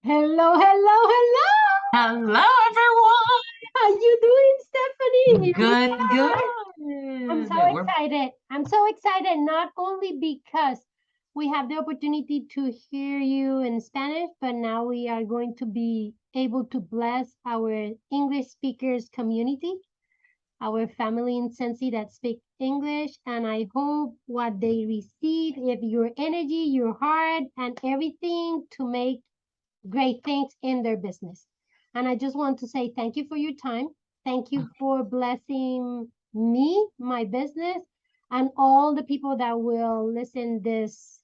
Hello, hello, hello. Hello, everyone. How you doing, Stephanie? Here we Good, are. I'm so good. excited. I'm so excited, not only because we have the opportunity to hear you in Spanish, but now we are going to be able to bless our English speakers community, our family in Sensi that speak English. And I hope what they receive, if your energy, your heart, and everything to make great things in their business. And I just want to say thank you for your time. Thank you for blessing me, my business, and all the people that will listen this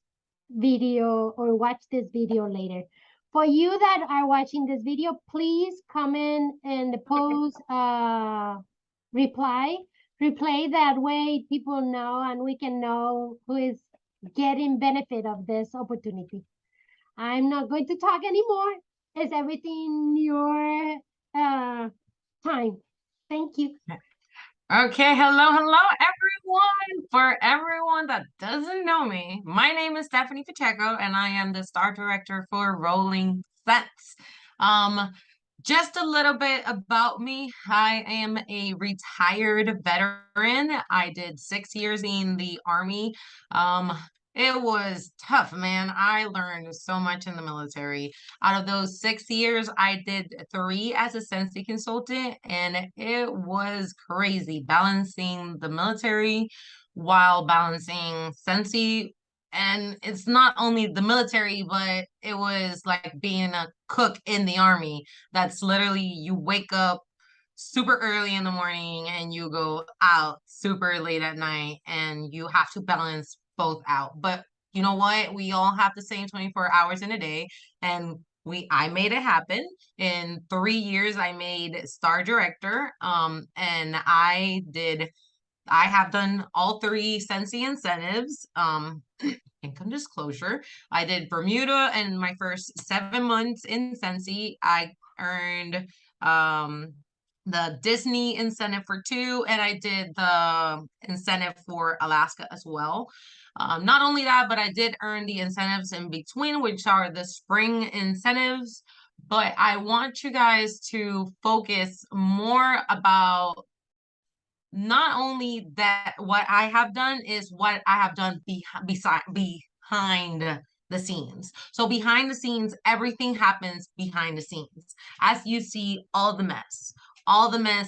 video or watch this video later. For you that are watching this video, please comment in the post reply replay, that way people know and we can know who is getting benefit of this opportunity. I'm not going to talk anymore. Is everything your time? Thank you. Okay, hello, everyone. For everyone that doesn't know me, my name is Stephanie Pacheco, and I am the star director for Rolling Sets. Um, just a little bit about me. I am a retired veteran. I did 6 years in the Army. Um, it was tough, man. I learned so much in the military. Out of those 6 years, I did three as a Sensi consultant, and it was crazy balancing the military while balancing Sensi. And it's not only the military, but it was like being a cook in the army. That's literally you wake up super early in the morning and you go out super late at night, and you have to balance both out. But you know what? We all have the same 24 hours in a day, and I made it happen. In 3 years, I made star director. And I have done all three Sensi incentives. Income disclosure. I did Bermuda, and my first 7 months in Sensi, I earned um the Disney incentive for two, and I did the incentive for Alaska as well. Not only that, but I did earn the incentives in between, which are the spring incentives. But I want you guys to focus more about not only that what I have done is what I have done behind the scenes. So behind the scenes, everything happens behind the scenes. As you see, all the mess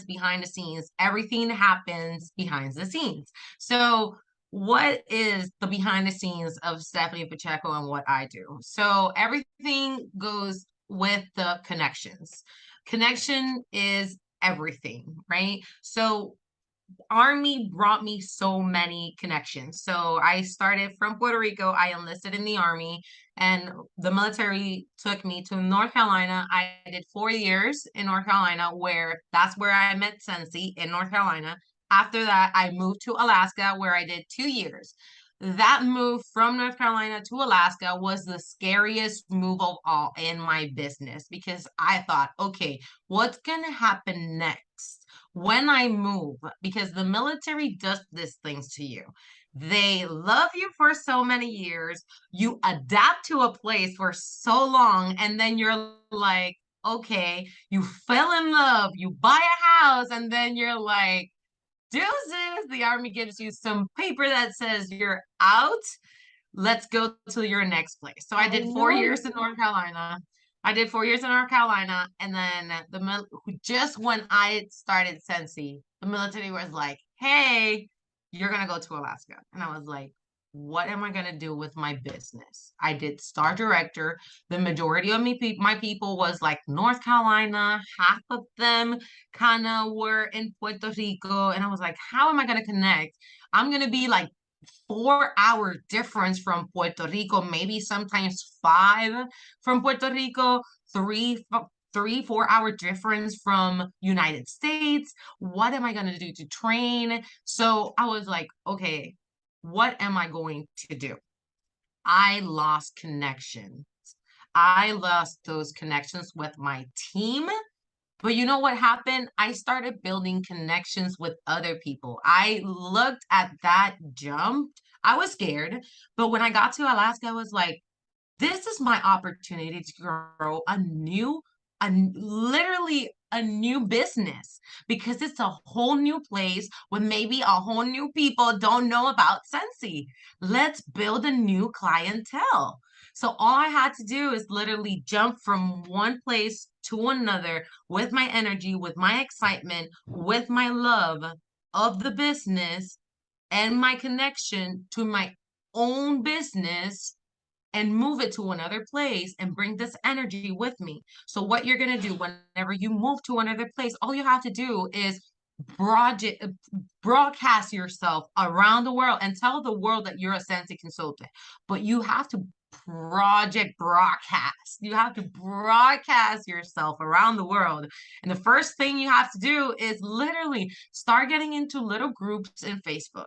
behind the scenes, everything happens behind the scenes. So what is the behind the scenes of Stephanie Pacheco and what I do? So everything goes with the connections. Connection is everything, right? So Army brought me so many connections. So I started from Puerto Rico. I enlisted in the Army, and the military took me to North Carolina. I did 4 years in North Carolina, where that's where I met Sensi in North Carolina. After that, I moved to Alaska, where I did 2 years. That move from North Carolina to Alaska was the scariest move of all in my business, because I thought, okay, what's going to happen next when I move? Because the military does these things to you. They love you for so many years. You adapt to a place for so long, and then you're like, okay, you fell in love, you buy a house, and then you're like, deuces, the Army gives you some paper that says you're out. Let's go to your next place. So I I did four know. years in North Carolina. I did 4 years in North Carolina, and then just when I started Sensi, the military was like, "Hey, you're gonna go to Alaska," and I was like, "What am I gonna do with my business?" I did star director. The majority of my people was like North Carolina. Half of them kind of were in Puerto Rico, and I was like, "How am I gonna connect? I'm gonna be like 4 hour difference from Puerto Rico, maybe sometimes five from Puerto Rico, 4 hour difference from United States. What am I going to do to train?" So I was like, okay, what am I going to do? I lost connection. I lost those connections with my team. But you know what happened? I started building connections with other people. I looked at that jump. I was scared, but when I got to Alaska, I was like, This is my opportunity to grow literally a new business because it's a whole new place with maybe a whole new people don't know about Scentsy. Let's build a new clientele. So all I had to do is literally jump from one place to another with my energy, with my excitement, with my love of the business and my connection to my own business and move it to another place and bring this energy with me. So what you're going to do whenever you move to another place, all you have to do is broadcast broadcast yourself around the world and tell the world that you're a Scentsy consultant. But you have to project broadcast. You have to broadcast yourself around the world. And the first thing you have to do is literally start getting into little groups in Facebook.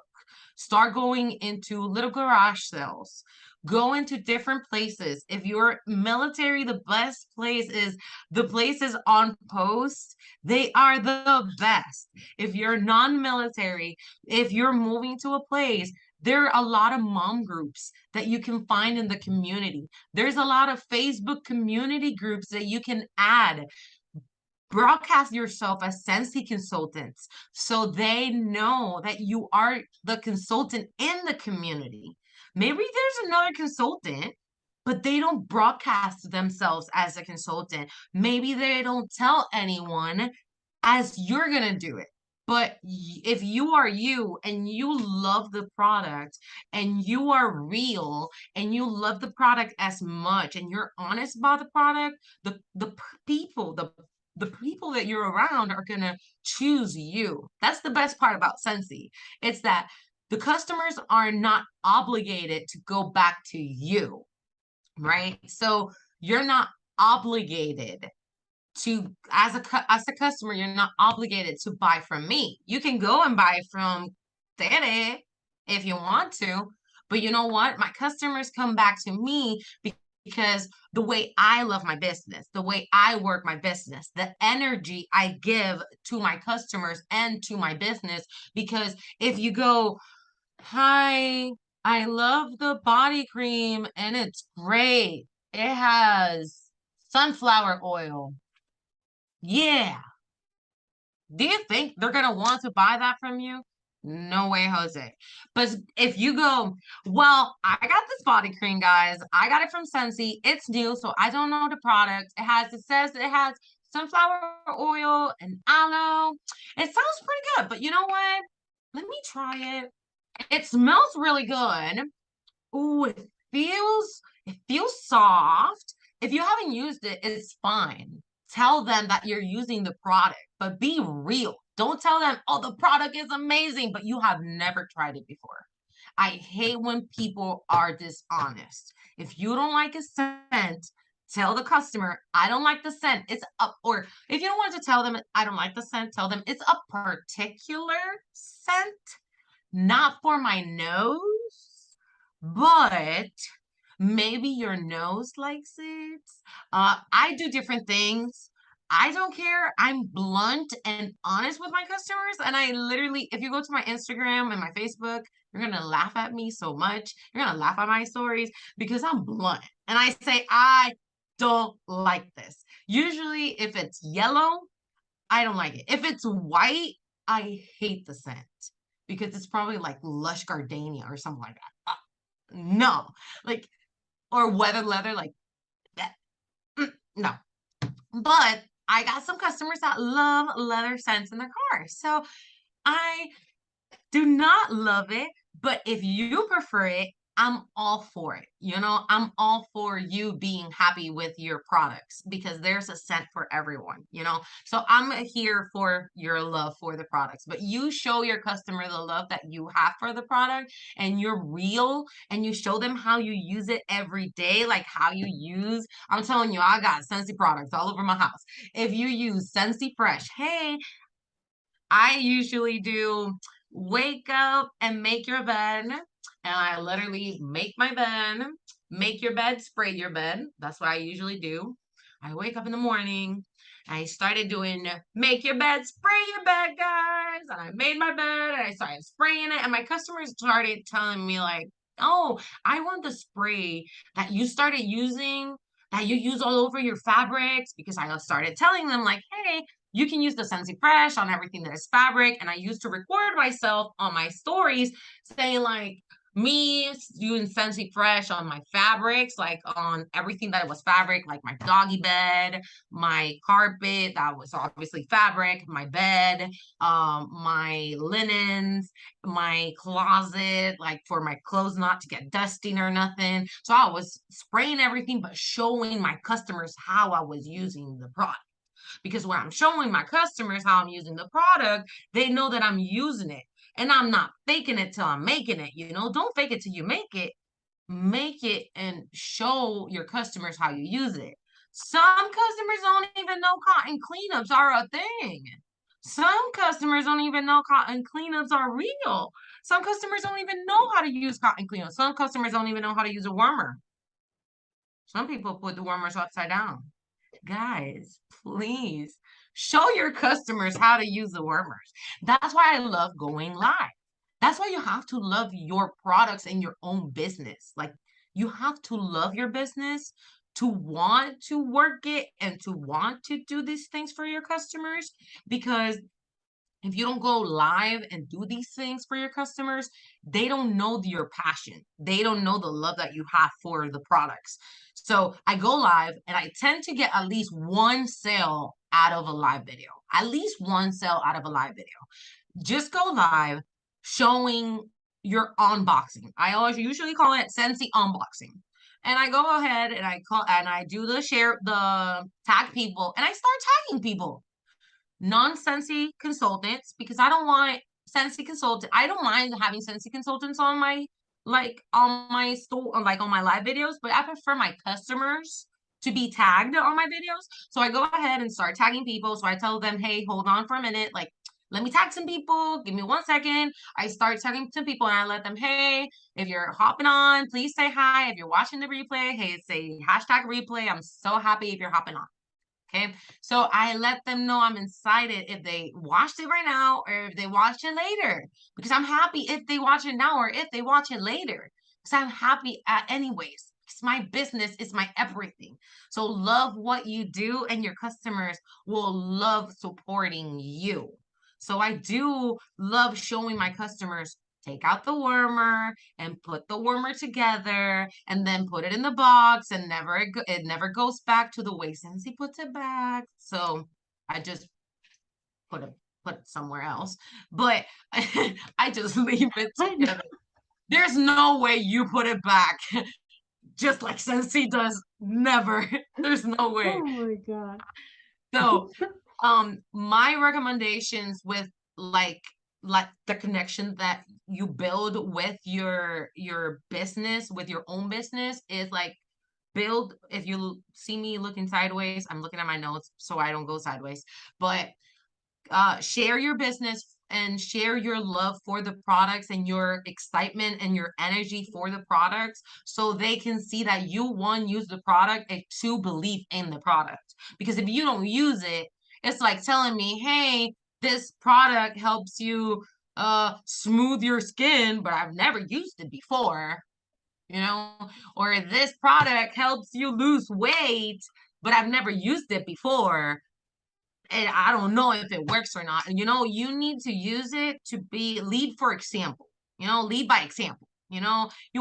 Start going into little garage sales. Go into different places. If you're military, the best place is the places on post. They are the best. If you're non-military, if you're moving to a place, there are a lot of mom groups that you can find in the community. There's a lot of Facebook community groups that you can add. Broadcast yourself as Scentsy consultants so they know that you are the consultant in the community. Maybe there's another consultant, but they don't broadcast themselves as a consultant. Maybe they don't tell anyone as you're going to do it. But if you are you and you love the product and you are real and you love the product as much and you're honest about the product, people, the people that you're around are going to choose you. That's the best part about Scentsy. It's that the customers are not obligated to go back to you, right? So you're not obligated to as a customer, you're not obligated to buy from me. You can go and buy from Tere if you want to, but you know what? My customers come back to me because the way I love my business, the way I work my business, the energy I give to my customers and to my business. Because if you go, hi, I love the body cream and it's great. It has sunflower oil. Yeah. Do you think they're gonna want to buy that from you? No way, Jose. But if you go, well, I got this body cream, guys. I got it from Scentsy. It's new, so I don't know the product. It says it has sunflower oil and aloe. It sounds pretty good, but you know what? Let me try it. It smells really good. Ooh, it feels soft. If you haven't used it, it's fine. Tell them that you're using the product, but be real. Don't tell them, oh, the product is amazing, but you have never tried it before. I hate when people are dishonest. If you don't like a scent, tell the customer, I don't like the scent. It's up, or if you don't want to tell them, I don't like the scent, tell them it's a particular scent, not for my nose, but maybe your nose likes it. I do different things. I don't care. I'm blunt and honest with my customers. And I literally, if you go to my Instagram and my Facebook, you're going to laugh at me so much. You're going to laugh at my stories because I'm blunt. And I say, I don't like this. Usually, if it's yellow, I don't like it. If it's white, I hate the scent because it's probably like lush gardenia or something like that. No, like, or weather leather, like that. No, but I got some customers that love leather scents in their cars. So I do not love it, but if you prefer it, I'm all for it. You know, I'm all for you being happy with your products because there's a scent for everyone, you know. So I'm here for your love for the products, but you show your customer the love that you have for the product and you're real and you show them how you use it every day, like how you use. I'm telling you, I got Scentsy products all over my house. If you use Scentsy Fresh, hey, I usually do wake up and make your bed. And I literally make my bed, make your bed, spray your bed. That's what I usually do. I wake up in the morning. I started doing make your bed, spray your bed, guys. And I made my bed and I started spraying it. And my customers started telling me, like, Oh, I want the spray that you started using, that you use all over your fabrics, because I started telling them like, hey, you can use the Scentsy Fresh on everything that is fabric. And I used to record myself on my stories saying like me using Scentsy Fresh on my fabrics, like on everything that was fabric, like my doggy bed, my carpet that was obviously fabric, my bed, my linens, my closet, like for my clothes not to get dusting or nothing. So I was spraying everything, but showing my customers how I was using the product. Because when I'm showing my customers how I'm using the product, they know that I'm using it. And I'm not faking it till I'm making it. Don't fake it till you make it and show your customers how you use it. Some customers don't even know cotton cleanups are a thing. Some customers don't even know cotton cleanups are real. Some customers don't even know how to use cotton cleanups. Some customers don't even know how to use a warmer. Some people put the warmers upside down. Guys, please show your customers how to use the warmers. That's why I love going live. That's why you have to love your products and your own business. Like, you have to love your business to want to work it and to want to do these things for your customers. Because if you don't go live and do these things for your customers, they don't know your passion. They don't know the love that you have for the products. So I go live and I tend to get at least one sale out of a live video. At least one sale out of a live video. Just go live showing your unboxing. I always usually call it Scentsy unboxing. And I go ahead and I do the share, the tag people, and I start tagging people, non-Scentsy consultants, because I don't want Scentsy consultant. I don't mind having Scentsy consultants on my, like on my store, like on my live videos, but I prefer my customers to be tagged on my videos. So I go ahead and start tagging people. So I tell them, hey, hold on for a minute, like let me tag some people. Give me 1 second. I start tagging some people and I let them, hey, if you're hopping on, please say hi. If you're watching the replay, hey, say hashtag replay. I'm so happy if you're hopping on. Okay, so I let them know I'm excited if they watched it right now or if they watch it later, because I'm happy if they watch it now or if they watch it later, because I'm happy anyways. It's my business, it's my everything. So love what you do, and your customers will love supporting you. So I do love showing my customers, take out the warmer and put the warmer together and then put it in the box, and it never goes back to the way since he puts it back. So I just put it somewhere else. But I just leave it together. There's no way you put it back just like Sensei does. Never. There's no way. Oh my God. So my recommendations with like the connection that you build with your business, with your own business, is like build. If you see me looking sideways, I'm looking at my notes so I don't go sideways, but share your business and share your love for the products and your excitement and your energy for the products, so they can see that you, one, use the product, and two, believe in the product. Because if you don't use it, it's like telling me, hey, this product helps you smooth your skin, but I've never used it before, or this product helps you lose weight, but I've never used it before, and I don't know if it works or not. And you need to use it to lead for example, lead by example. You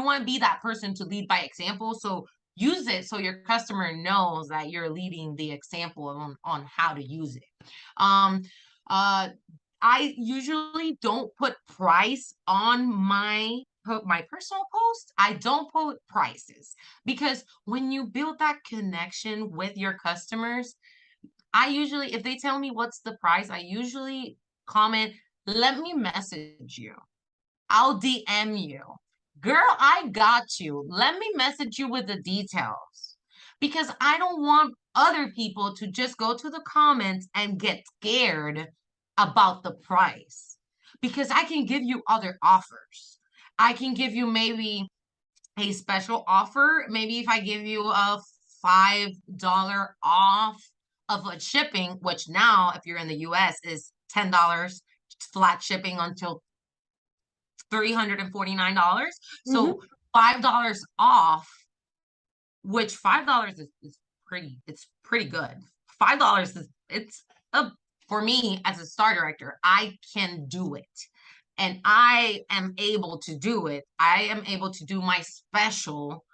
want to be that person to lead by example. So use it so your customer knows that you're leading the example on how to use it. Um, I usually don't put price on my personal post. I don't put prices, because when you build that connection with your customers, I usually, if they tell me what's the price, I usually comment, let me message you. I'll DM you. Girl, I got you. Let me message you with the details. Because I don't want other people to just go to the comments and get scared about the price. Because I can give you other offers. I can give you maybe a special offer. Maybe if I give you a $5 off of a shipping, which now, if you're in the US, is $10 flat shipping until $349. So $5 off, which $5 is it's pretty good. $5 is it's a for me as a star director, I can do it. And I am able to do it. I am able to do my special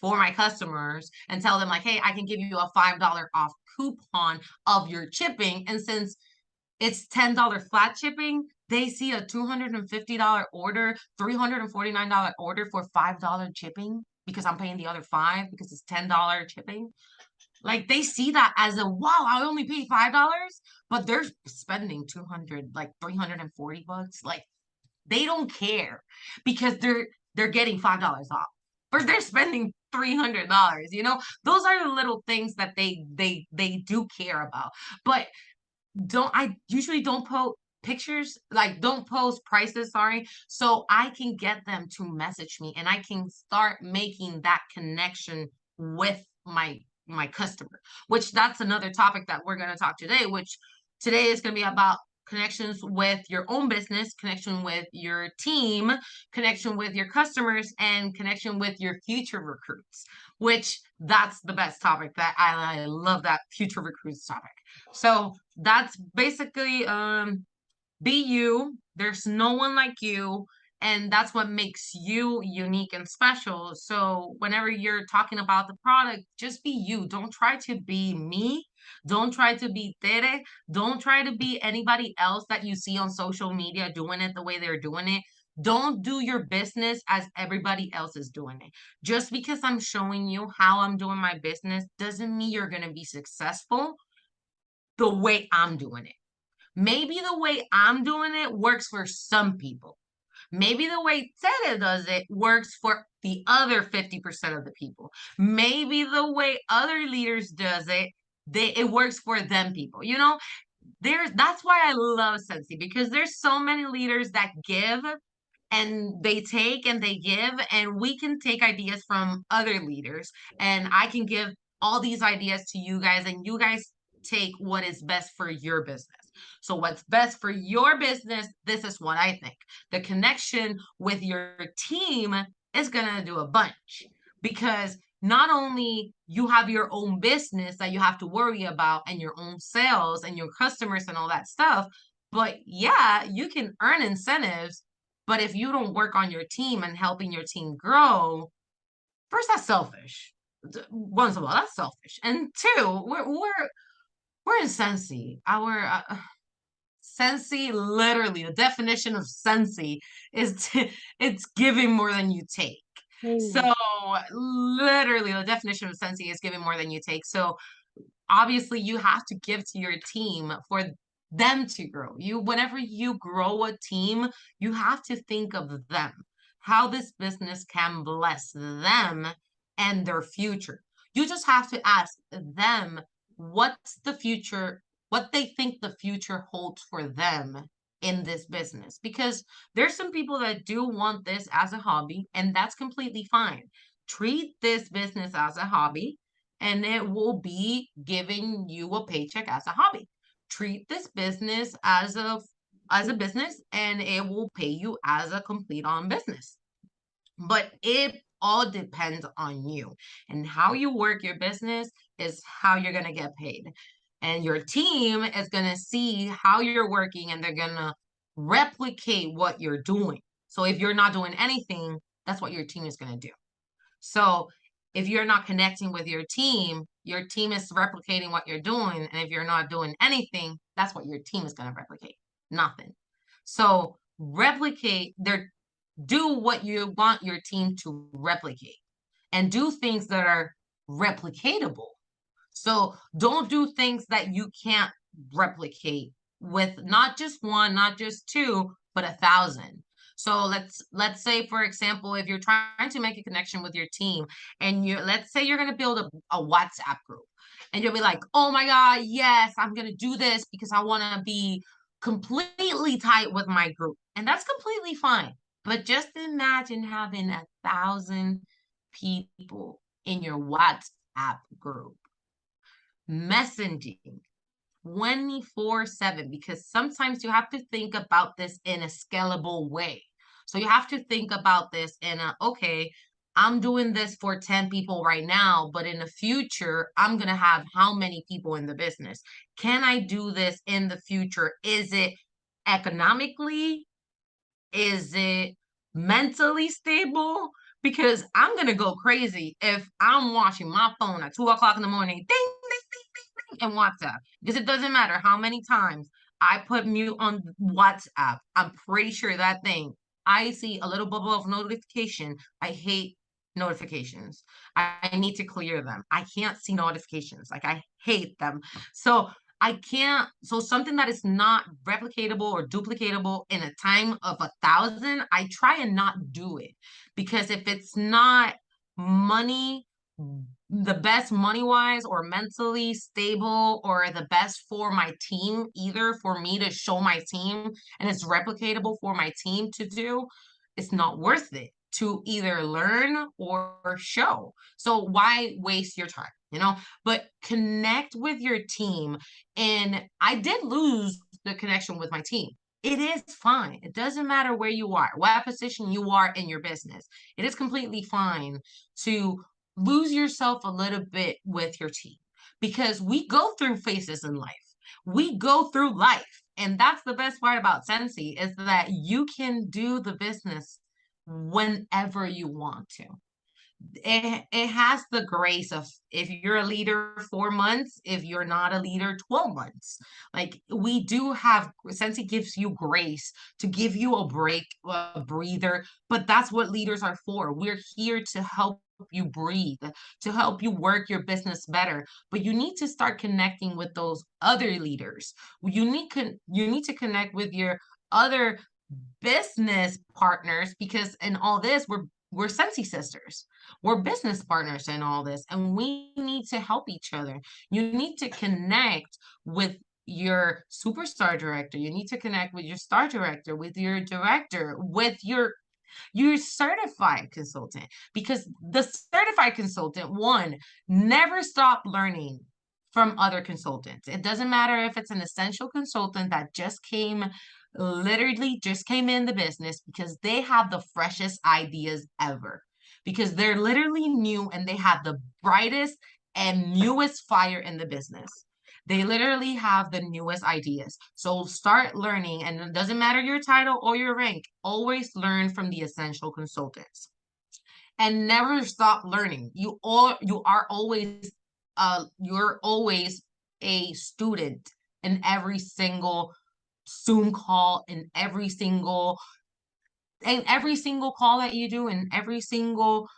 for my customers and tell them like, hey, I can give you a $5 off coupon of your shipping. And since it's $10 flat shipping, they see a $250 order, $349 order for $5 shipping because I'm paying the other five because it's $10 shipping. Like they see that as a wow, I only paid $5, but they're spending 200, like $340. Like they don't care because they're getting $5 off, or they're spending $300. Those are the little things that they do care about. But I usually don't post pictures, like don't post prices, sorry, so I can get them to message me and I can start making that connection with my customer, which that's another topic that we're going to talk today, which today is going to be about connections with your own business, connection with your team, connection with your customers, and connection with your future recruits, which that's the best topic that I love, that future recruits topic. So that's basically be you. There's no one like you. And that's what makes you unique and special. So whenever you're talking about the product, just be you. Don't try to be me. Don't try to be Tere. Don't try to be anybody else that you see on social media doing it the way they're doing it. Don't do your business as everybody else is doing it. Just because I'm showing you how I'm doing my business doesn't mean you're going to be successful the way I'm doing it. Maybe the way I'm doing it works for some people. Maybe the way Tere does it works for the other 50% of the people. Maybe the way other leaders does it, it works for them people. That's why I love Sensi, because there's so many leaders that give and they take and they give, and we can take ideas from other leaders, and I can give all these ideas to you guys, and you guys take what is best for your business. So what's best for your business, this is what I think. The connection with your team is going to do a bunch, because not only you have your own business that you have to worry about and your own sales and your customers and all that stuff, but yeah, you can earn incentives. But if you don't work on your team and helping your team grow, first, that's selfish. Once of all, that's selfish. And two, we're in Sensi. Our Sensi, literally, the definition of Sensi is it's giving more than you take. So literally, the definition of Sensi is giving more than you take. So obviously, you have to give to your team for them to grow. Whenever you grow a team, you have to think of them, how this business can bless them and their future. You just have to ask them what's the future, what they think the future holds for them in this business. Because there's some people that do want this as a hobby, and that's completely fine. Treat this business as a hobby, and it will be giving you a paycheck as a hobby. Treat this business as a business, and it will pay you as a complete on business. But it all depends on you, and how you work your business is how you're going to get paid. And your team is going to see how you're working, and they're going to replicate what you're doing. So if you're not doing anything, that's what your team is going to do. So if you're not connecting with your team is replicating what you're doing. And if you're not doing anything, that's what your team is going to replicate. Nothing. So do what you want your team to replicate, and do things that are replicatable. So don't do things that you can't replicate with not just one, not just two, but 1,000. So let's say, for example, if you're trying to make a connection with your team, and let's say you're going to build a WhatsApp group, and you'll be like, oh my God, yes, I'm going to do this because I want to be completely tight with my group. And that's completely fine. But just imagine having 1,000 people in your WhatsApp group messaging 24/7, because sometimes you have to think about this in a scalable way. So you have to think about this in okay, I'm doing this for 10 people right now, but in the future, I'm going to have how many people in the business? Can I do this in the future? Is it economically? Is it mentally stable? Because I'm going to go crazy if I'm watching my phone at 2 o'clock in the morning, ding, ding, ding, ding, and WhatsApp. Because it doesn't matter how many times I put mute on WhatsApp. I'm pretty sure that thing, I see a little bubble of notification. I hate notifications. I need to clear them. I can't see notifications. Like I hate them. So I can't, so something that is not replicatable or duplicatable in a time of 1,000, I try and not do it. Because if it's not money, the best money wise or mentally stable or the best for my team, either for me to show my team and it's replicatable for my team to do, it's not worth it to either learn or show. So why waste your time, you know? But connect with your team. And I did lose the connection with my team. It is fine. It doesn't matter where you are, what position you are in your business. It is completely fine to lose yourself a little bit with your team because we go through phases in life. We go through life. And that's the best part about Sensi is that you can do the business whenever you want to. It has the grace of if you're a leader 4 months, if you're not a leader 12 months. Like we do have Sensi gives you grace to give you a break, a breather, but that's what leaders are for. We're here to help you breathe, to help you work your business better. But you need to start connecting with those other leaders. You need to connect with your other business partners because in all this we're Sensi sisters. We're business partners in all this, and we need to help each other. You need to connect with your superstar director. You need to connect with your star director, with your director, with your certified consultant. Because the certified consultant, one, never stop learning from other consultants. It doesn't matter if it's an essential consultant that literally just came in the business because they have the freshest ideas ever because they're literally new and they have the brightest and newest fire in the business. They literally have the newest ideas. So start learning, and it doesn't matter your title or your rank, always learn from the essential consultants and never stop learning. You're always a student in every single Zoom call, in every single call that you do, in every single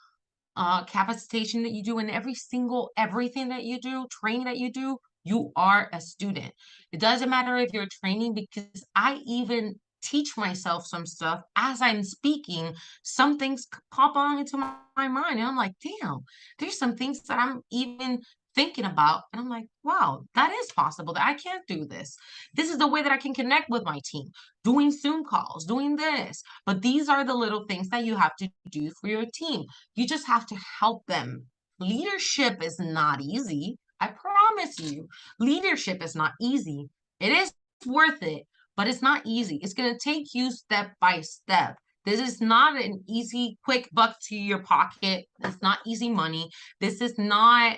capacitation that you do, in every single everything that you do, training that you are a student. It doesn't matter if you're training because I even teach myself some stuff as I'm speaking. Some things pop on into my mind, and I'm like, damn, there's some things that I'm even thinking about, and I'm like, wow, that is possible that I can't do this. This is the way that I can connect with my team, doing Zoom calls, doing this. But these are the little things that you have to do for your team. You just have to help them. Leadership is not easy. I promise you, leadership is not easy. It is worth it, but it's not easy. It's going to take you step by step. This is not an easy, quick buck to your pocket. It's not easy money. This is not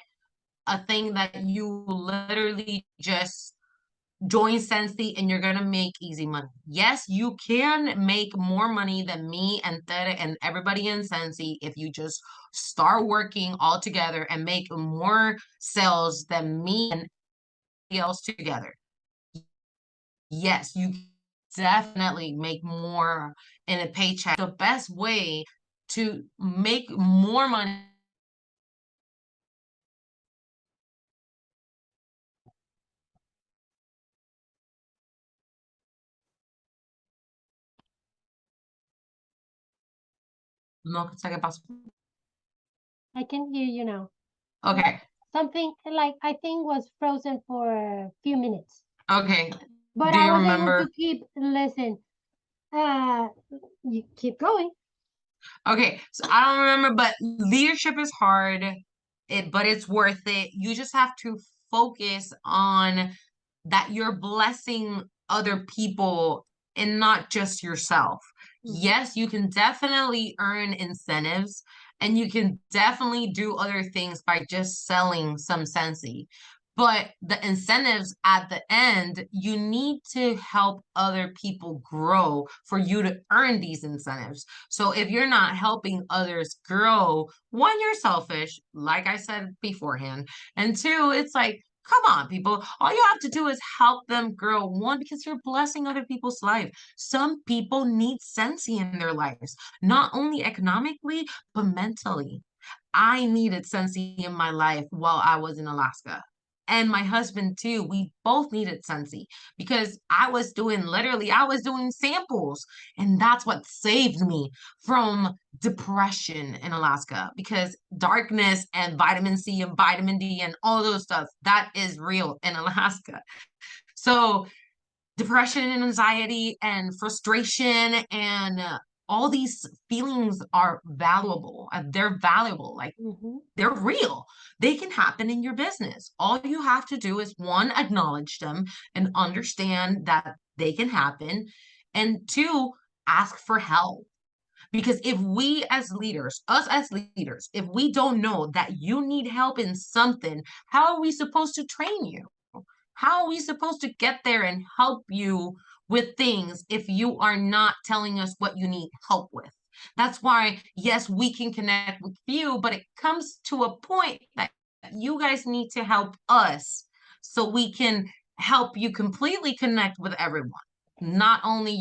a thing that you literally just join Sensi and you're gonna make easy money. Yes, you can make more money than me and Tere and everybody in Sensi if you just start working all together and make more sales than me and else together. Yes, you definitely make more in a paycheck. The best way to make more money. No, I can hear you now. But okay. something like I think was frozen for a few minutes. Okay. But Do I you was able remember? to keep listen. Uh, you keep going. Okay, so I don't remember, but leadership is hard, but it's worth it. You just have to focus on that you're blessing other people and not just yourself. Mhm. Yes, you can definitely earn incentives And you can definitely do other things by just selling some Scentsy. But the incentives at the end, you need to help other people grow for you to earn these incentives. So if you're not helping others grow, one, you're selfish, like I said beforehand. And two, it's like, come on, people. All you have to do is help them grow. One, because you're blessing other people's life. Some people need Scentsy in their lives, not only economically, but mentally. I needed Scentsy in my life while I was in Alaska. And my husband too. We both needed Scentsy because I was doing samples. And that's what saved me from depression in Alaska because darkness and vitamin C and vitamin D and all those stuff, that is real in Alaska. So depression and anxiety and frustration and all these feelings are valuable. They're valuable. Like they're real. They can happen in your business. All you have to do is one, acknowledge them and understand that they can happen. And two, ask for help. Because if we as leaders, us as leaders, if we don't know that you need help in something, how are we supposed to train you? How are we supposed to get there and help you with things if you are not telling us what you need help with? That's why, yes, we can connect with you, but it comes to a point that you guys need to help us so we can help you completely connect with everyone, not only,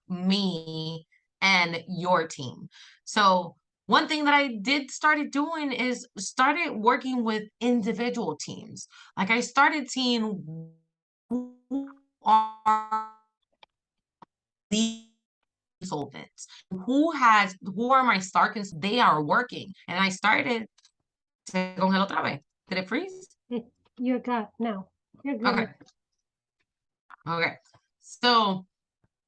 me and your team. So, one thing that I did started doing is started working with individual teams. Like I started seeing who are the consultants, who are my star consultants, they are working. And I started se congeló otra vez. Did it freeze? You're good now. You're good. Okay. Okay. So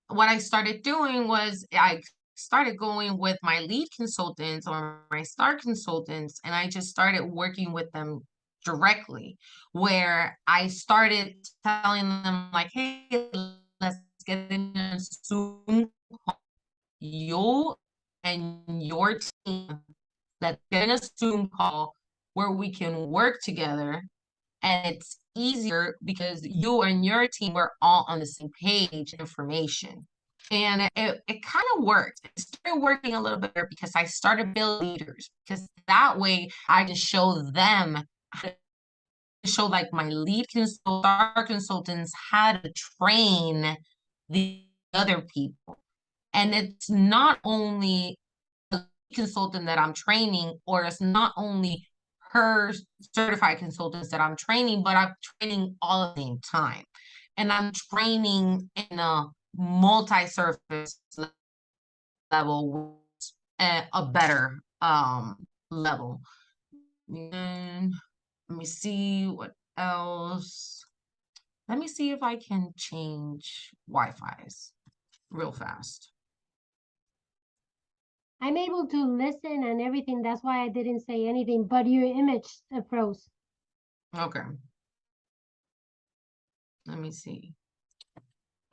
what I started doing was I started going with my lead consultants or my star consultants, and I just started working with them directly, where I started telling them, like, hey, let's get in a Zoom call. You and your team, let's get in a Zoom call where we can work together and it's easier because you and your team were all on the same page information. And it kind of worked. It started working a little bit better because I started building leaders because that way I can show them how to show like my consultants how to train the other people. And it's not only consultant that I'm training, or it's not only her certified consultants that I'm training, but I'm training all at the same time. And I'm training in a multi-surface level, a better level. And let me see what else. Let me see if I can change Wi-Fi's real fast. I'm able to listen and everything. That's why I didn't say anything, but your image froze. Okay. Let me see if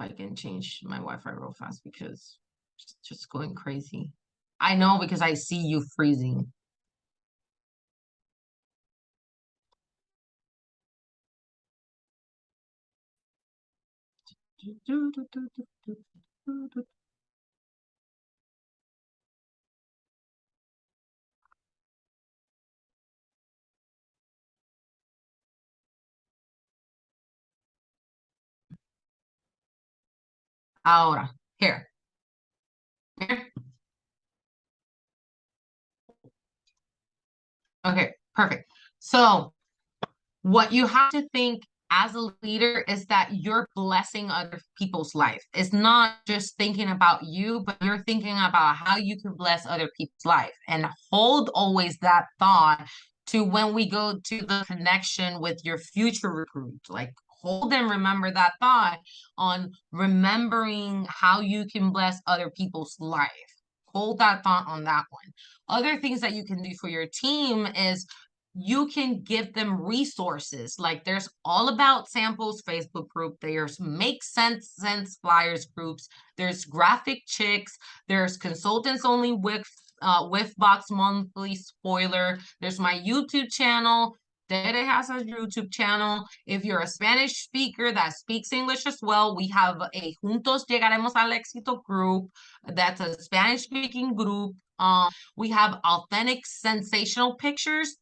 I can change my Wi-Fi real fast because it's just going crazy. I know because I see you freezing. Ahora, here. Here. Okay, perfect. So what you have to think as a leader is that you're blessing other people's life. It's not just thinking about you, but you're thinking about how you can bless other people's life. And hold always that thought to when we go to the connection with your future recruit. Like hold and remember that thought on remembering how you can bless other people's life. Hold that thought on that one. Other things that you can do for your team is you can give them resources. Like there's All About Samples Facebook group, there's Make Sense Flyers groups, there's Graphic Chicks, there's Consultants Only with Box Monthly spoiler. There's my YouTube channel. Tere has a YouTube channel. If you're a Spanish speaker that speaks English as well, we have a Juntos Llegaremos al Éxito group. That's a Spanish speaking group. We have authentic sensational pictures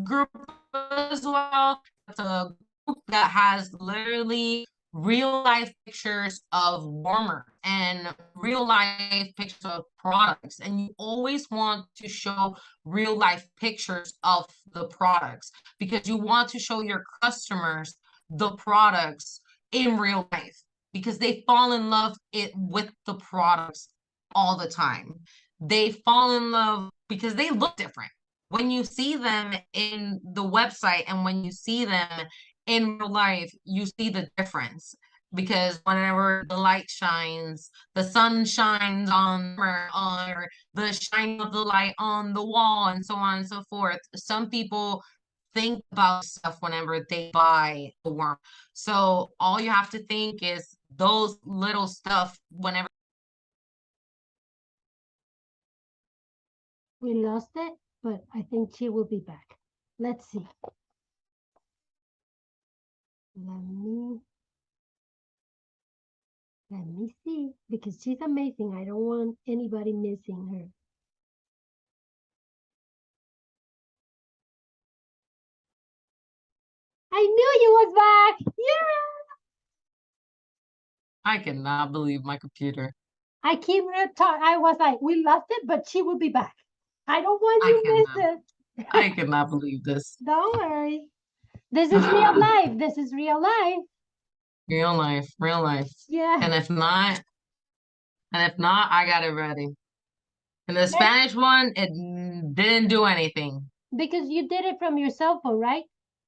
group as well. It's a group that has literally real life pictures of warmer and real life pictures of products. And you always want to show real life pictures of the products because you want to show your customers the products in real life because they fall in love with the products all the time. They fall in love because they look different when you see them in the website and when you see them in real life, you see the difference. Because whenever the light shines, the sun shines on or the shine of the light on the wall and so on and so forth. Some people think about stuff whenever they buy a worm. So all you have to think is those little stuff whenever. We lost it, but I think she will be back. Let's see. Let me see, because she's amazing. I don't want anybody missing her. I knew you was back. Yeah. I cannot believe my computer. I keep I was like, we lost it, but she will be back. I don't want you to miss it. I cannot believe this. Don't worry. This is real life. This is real life. Real life, real life. Yeah. And if not, I got it ready. And the Spanish one, it didn't do anything. Because you did it from your cell phone, right?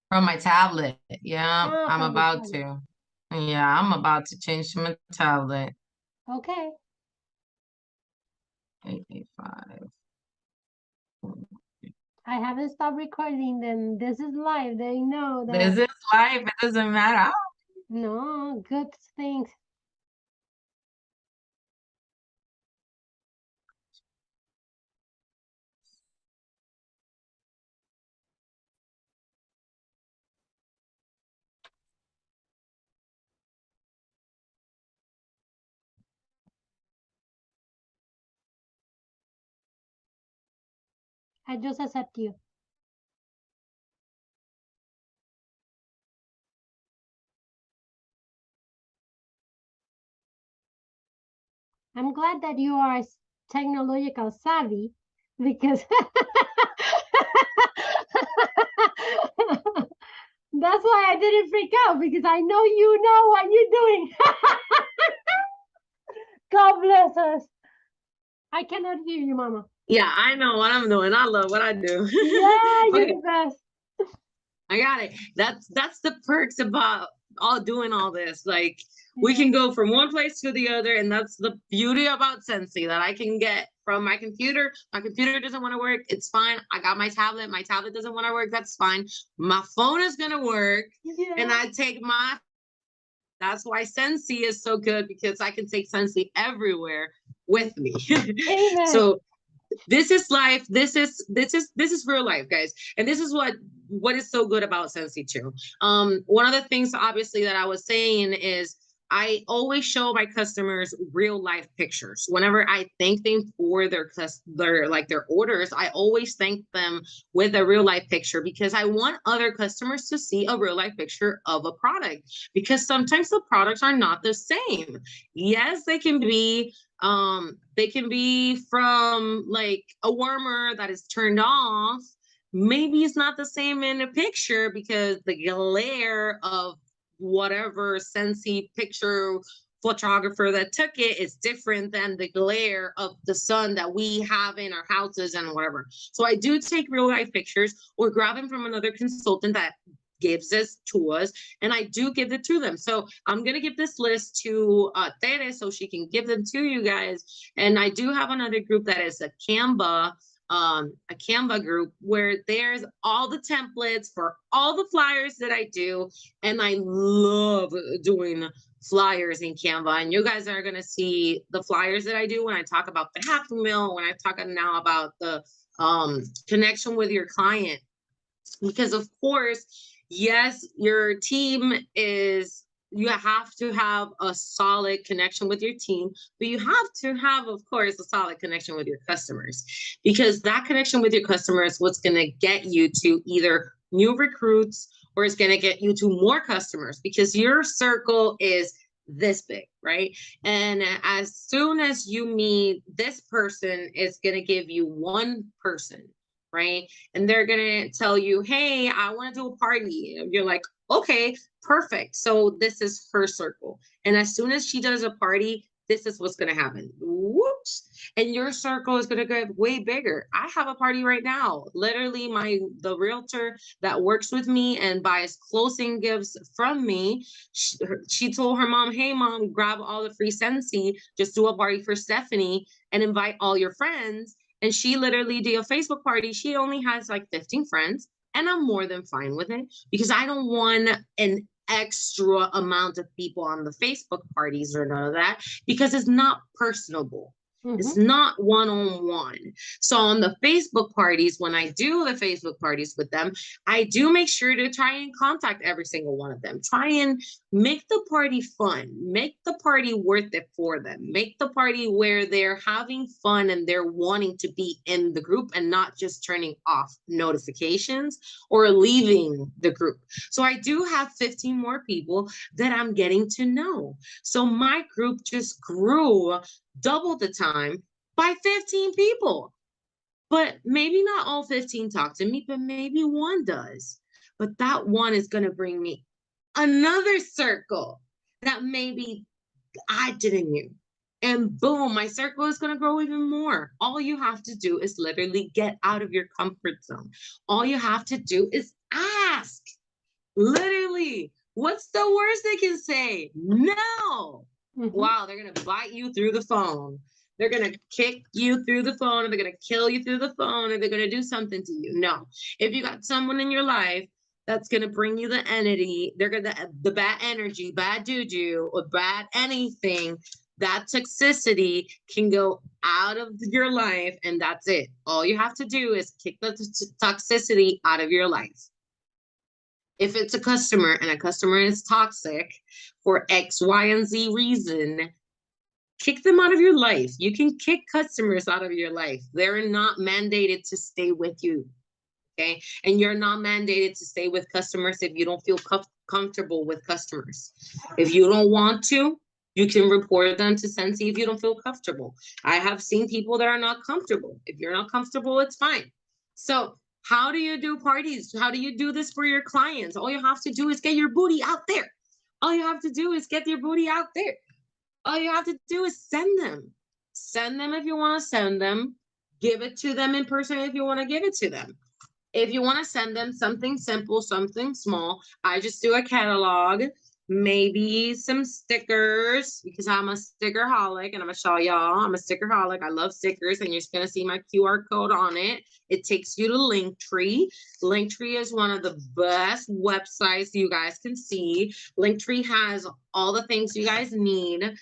From my tablet. Yeah, I'm from about to. Yeah, I'm about to change to my tablet. Okay. 885. I haven't stopped recording them. This is live. They know that. This is live. It doesn't matter. No, good things. I just accept you. I'm glad that you are technological savvy because that's why I didn't freak out because I know you know what you're doing. God bless us. I cannot hear you, Mama. Yeah, I know what I'm doing. I love what I do. Yeah, you're the best. I got it. That's the perks about doing all this. Like we can go from one place to the other, and that's the beauty about Scentsy that I can get from my computer. My computer doesn't want to work. It's fine. I got my tablet. My tablet doesn't want to work. That's fine. My phone is gonna work, and I take my. That's why Scentsy is so good because I can take Scentsy everywhere with me. So this is life. This is real life, guys. And this is what is so good about Scentsy too. One of the things obviously that I was saying is I always show my customers real life pictures. Whenever I thank them for their orders, I always thank them with a real life picture because I want other customers to see a real life picture of a product because sometimes the products are not the same. Yes, they can be from like a warmer that is turned off. Maybe it's not the same in a picture because the glare of whatever Scentsy picture photographer that took it is different than the glare of the sun that we have in our houses and whatever. So I do take real life pictures or grab them from another consultant that gives this to us, and I do give it to them. So I'm gonna give this list to Tere so she can give them to you guys. And I do have another group that is a Canva a Canva group where there's all the templates for all the flyers that I do. And I love doing flyers in Canva. And you guys are going to see the flyers that I do when I talk about the Happy Meal, when I talk now about the connection with your client. Because of course, yes, your team is, you have to have a solid connection with your team, but you have to have, of course, a solid connection with your customers, because that connection with your customers is what's going to get you to either new recruits or it's going to get you to more customers, because your circle is this big, right? And as soon as you meet this person, it's going to give you one person, right? And they're going to tell you, hey, I want to do a party. And you're like, okay, perfect. So this is her circle. And as soon as she does a party, this is what's going to happen. Whoops. And your circle is going to get way bigger. I have a party right now. Literally, the realtor that works with me and buys closing gifts from me, she told her mom, hey, mom, grab all the free Scentsy, just do a party for Stephanie and invite all your friends. And she literally did a Facebook party. She only has like 15 friends. And I'm more than fine with it, because I don't want an extra amount of people on the Facebook parties or none of that, because it's not personable. It's not one-on-one. So on the Facebook parties, when I do the Facebook parties with them, I do make sure to try and contact every single one of them. Try and make the party fun. Make the party worth it for them. Make the party where they're having fun and they're wanting to be in the group and not just turning off notifications or leaving the group. So I do have 15 more people that I'm getting to know. So my group just grew double the time by 15 people. But maybe not all 15 talk to me, but maybe one does. But that one is going to bring me another circle that maybe I didn't know. And boom, my circle is going to grow even more. All you have to do is literally get out of your comfort zone. All you have to do is ask. Literally, what's the worst they can say? No. Wow, they're going to bite you through the phone. They're going to kick you through the phone, or they're going to kill you through the phone, or they're going to do something to you. No. If you got someone in your life that's going to bring you the entity, they're going to, the bad energy, bad juju, or bad anything, that toxicity can go out of your life, and that's it. All you have to do is kick the toxicity out of your life. If it's a customer and a customer is toxic for X, Y, and Z reason, kick them out of your life. You can kick customers out of your life. They're not mandated to stay with you, okay? And you're not mandated to stay with customers if you don't feel comfortable with customers. If you don't want to, you can report them to Scentsy if you don't feel comfortable. I have seen people that are not comfortable. If you're not comfortable, it's fine. So how do you do parties? How do you do this for your clients? All you have to do is get your booty out there. All you have to do is get your booty out there. All you have to do is send them. Send them if you want to send them. Give it to them in person if you want to give it to them. If you want to send them something simple, something small, I just do a catalog, maybe some stickers, because I'm a sticker holic, and I'm gonna show y'all I'm a sticker holic. I love stickers, and you're just gonna see my QR code on it. It takes you to Linktree. Linktree is one of the best websites you guys can see. Linktree has all the things you guys need.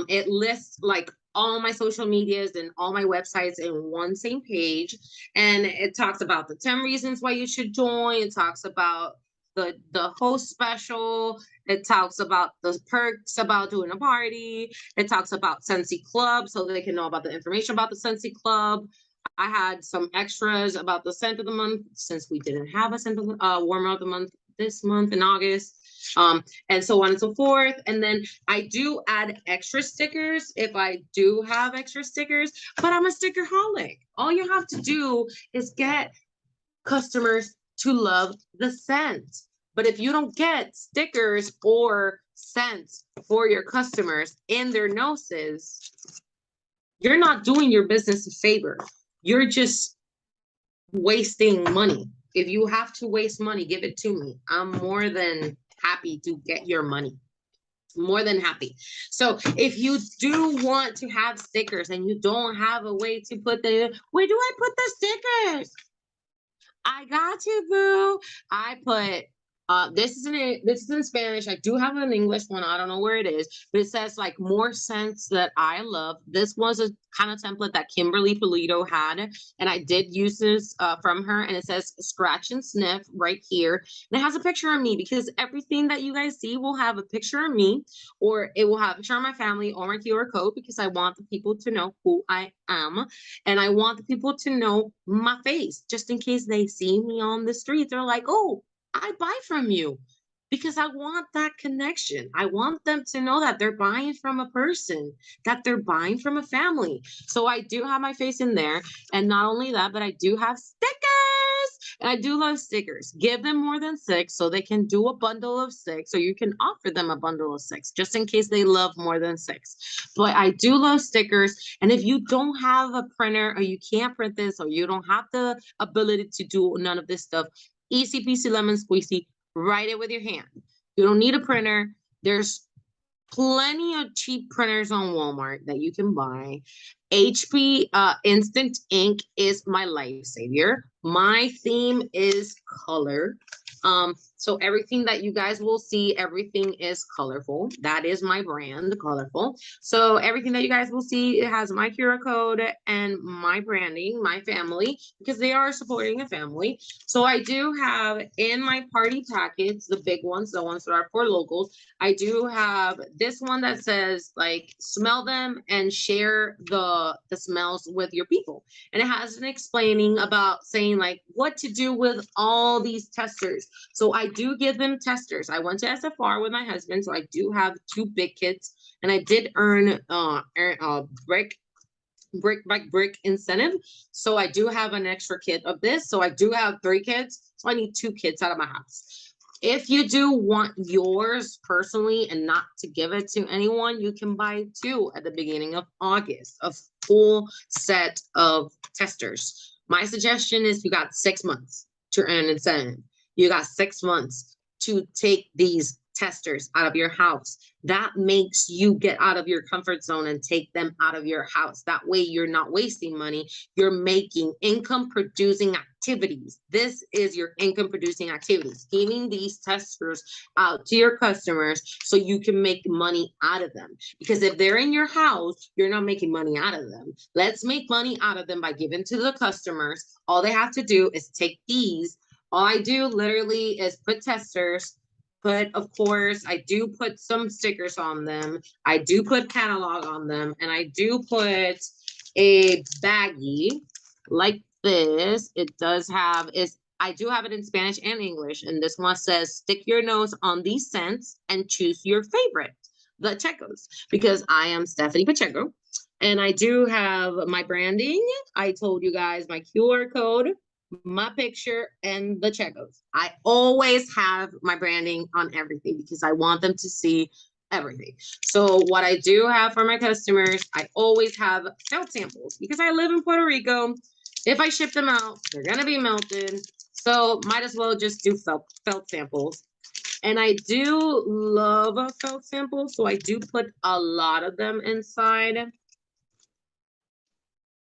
It lists like all my social medias and all my websites in one same page. And it talks about the 10 reasons why you should join. It talks about the host special. It talks about the perks about doing a party. It talks about Scentsy Club, so they can know about the information about the Scentsy Club. I had some extras about the scent of the month, since we didn't have a scent of the warmer of the month this month in August. And so on and so forth. And then I do add extra stickers if I do have extra stickers, but I'm a sticker holic. All you have to do is get customers to love the scent. But if you don't get stickers or scents for your customers in their noses, you're not doing your business a favor. You're just wasting money. If you have to waste money, give it to me. I'm more than happy to get your money. More than happy. So if you do want to have stickers and you don't have a way to put where do I put the stickers? I got you, boo. I put this is in Spanish. I do have an English one. I don't know where it is, but it says like more scents that I love. This was a kind of template that Kimberly Polito had, and I did use this from her. And it says scratch and sniff right here, and it has a picture of me because everything that you guys see will have a picture of me, or it will have a picture of my family or my QR code because I want the people to know who I am. And I want the people to know my face just in case they see me on the street. They're like, oh, I buy from you because I want that connection. I want them to know that they're buying from a person, that they're buying from a family. So I do have my face in there. And not only that, but I do have stickers. And I do love stickers. Give them more than 6 so they can do a bundle of 6, or you can offer them a bundle of 6 just in case they love more than 6. But I do love stickers. And if you don't have a printer or you can't print this or you don't have the ability to do none of this stuff, easy peasy lemon squeezy, write it with your hand. You don't need a printer. There's plenty of cheap printers on Walmart that you can buy. HP Instant Ink is my lifesaver. My theme is color. So everything that you guys will see, everything is colorful. That is my brand, colorful. So everything that you guys will see, it has my QR code and my branding, my family, because they are supporting a family. So I do have in my party packets, the big ones, the ones that are for locals, I do have this one that says like smell them and share the smells with your people. And it has an explaining about saying like what to do with all these testers. So I do give them testers. I went to SFR with my husband, so I do have 2 big kits, and I did earn brick by brick incentive. So I do have an extra kit of this. So I do have 3 kits. So I need 2 kits out of my house. If you do want yours personally and not to give it to anyone, you can buy 2 at the beginning of August, a full set of testers. My suggestion is you got 6 months to earn incentive. You got 6 months to take these testers out of your house. That makes you get out of your comfort zone and take them out of your house. That way you're not wasting money. You're making income producing activities. This is your income producing activities, giving these testers out to your customers so you can make money out of them. Because if they're in your house, you're not making money out of them. Let's make money out of them by giving to the customers. All they have to do is take these. All I do literally is put testers. But of course, I do put some stickers on them. I do put catalog on them, and I do put a baggie like this. It does have I do have it in Spanish and English, and this one says stick your nose on these scents and choose your favorite, the Checos, because I am Stephanie Pacheco, and I do have my branding. I told you guys my QR code, my picture, and the Checos. I always have my branding on everything because I want them to see everything. So what I do have for my customers, I always have felt samples because I live in Puerto Rico. If I ship them out, they're gonna be melted. So might as well just do felt samples. And I do love felt samples, so I do put a lot of them inside.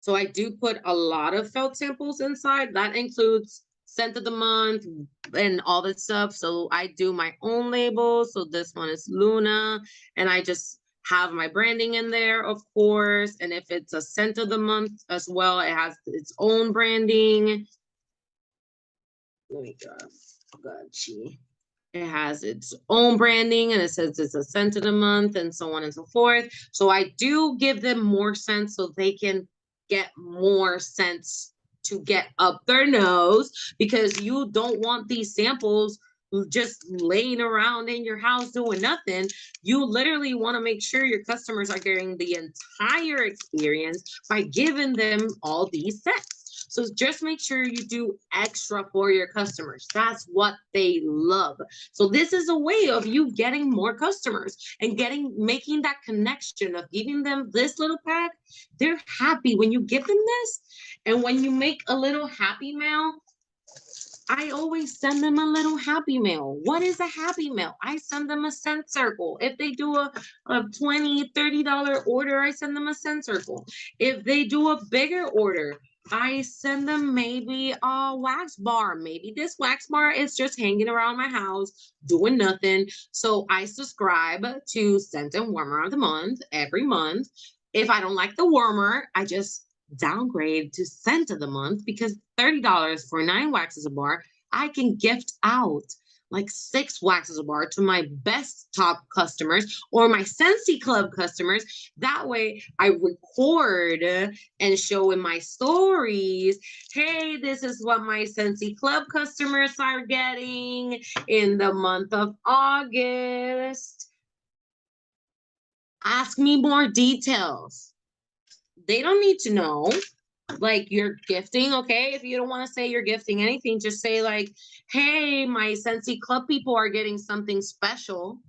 So I do put a lot of felt samples inside. That includes scent of the month and all that stuff. So I do my own labels. So this one is Luna, and I just have my branding in there, of course. And if it's a scent of the month as well, it has its own branding. Let me go. It has its own branding, and it says it's a scent of the month and so on and so forth. So I do give them more scents so they can get more scents to get up their nose, because you don't want these samples just laying around in your house doing nothing. You literally want to make sure your customers are getting the entire experience by giving them all these scents. So just make sure you do extra for your customers. That's what they love. So this is a way of you getting more customers and making that connection of giving them this little pack. They're happy when you give them this. And when you make a little happy mail, I always send them a little happy mail. What is a happy mail? I send them a cent circle. If they do a $20, $30 order, I send them a cent circle. If they do a bigger order, I send them maybe a wax bar. Maybe this wax bar is just hanging around my house doing nothing. So I subscribe to Scent and Warmer of the Month every month. If I don't like the warmer, I just downgrade to Scent of the Month, because $30 for 9 waxes a bar, I can gift out like 6 waxes a bar to my best top customers or my Scentsy Club customers. That way I record and show in my stories, hey, this is what my Scentsy Club customers are getting in the month of August. Ask me more details. They don't need to know like you're gifting. Okay, if you don't want to say you're gifting anything, just say like, hey, my Scentsy Club people are getting something special.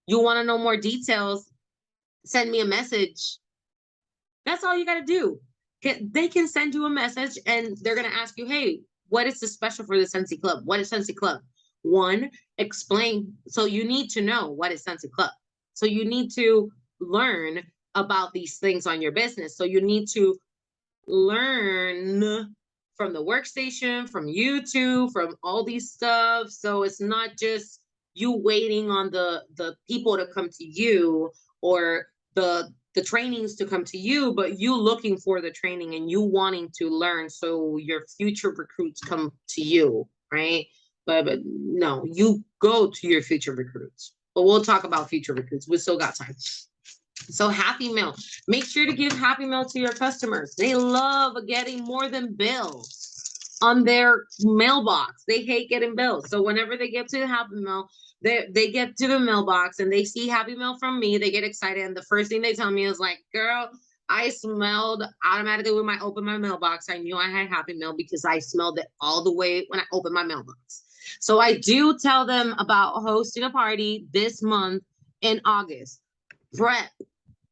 You want to know more details, send me a message. That's all you got to do. They can send you a message and they're going to ask you, hey, what is the special for the Scentsy Club? What is Scentsy Club? One, explain. So you need to know what is Scentsy Club. So you need to learn about these things on your business. So you need to learn from the workstation, from YouTube, from all these stuff. So it's not just you waiting on the people to come to you, or the trainings to come to you, but you looking for the training and you wanting to learn so your future recruits come to you, right? But no, you go to your future recruits. But we'll talk about future recruits. We still got time. So Happy Mail, make sure to give Happy Mail to your customers. They love getting more than bills on their mailbox. They hate getting bills. So whenever they get to the Happy Mail, they get to the mailbox and they see Happy Mail from me, they get excited. And the first thing they tell me is like, girl, I smelled automatically when I opened my mailbox. I knew I had Happy Mail because I smelled it all the way when I opened my mailbox. So I do tell them about hosting a party this month in August. Prep,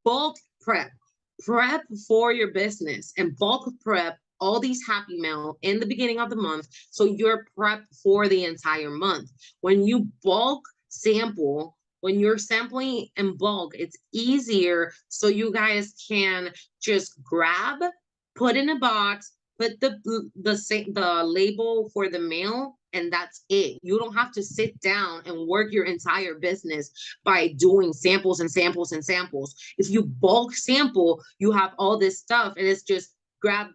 bulk prep for your business, and bulk prep all these Happy Mail in the beginning of the month, so you're prepped for the entire month. When you bulk sample, when you're sampling in bulk, it's easier, so you guys can just grab, put in a box, put the label for the mail, and that's it. You don't have to sit down and work your entire business by doing samples and samples and samples. If you bulk sample, you have all this stuff and it's just grab,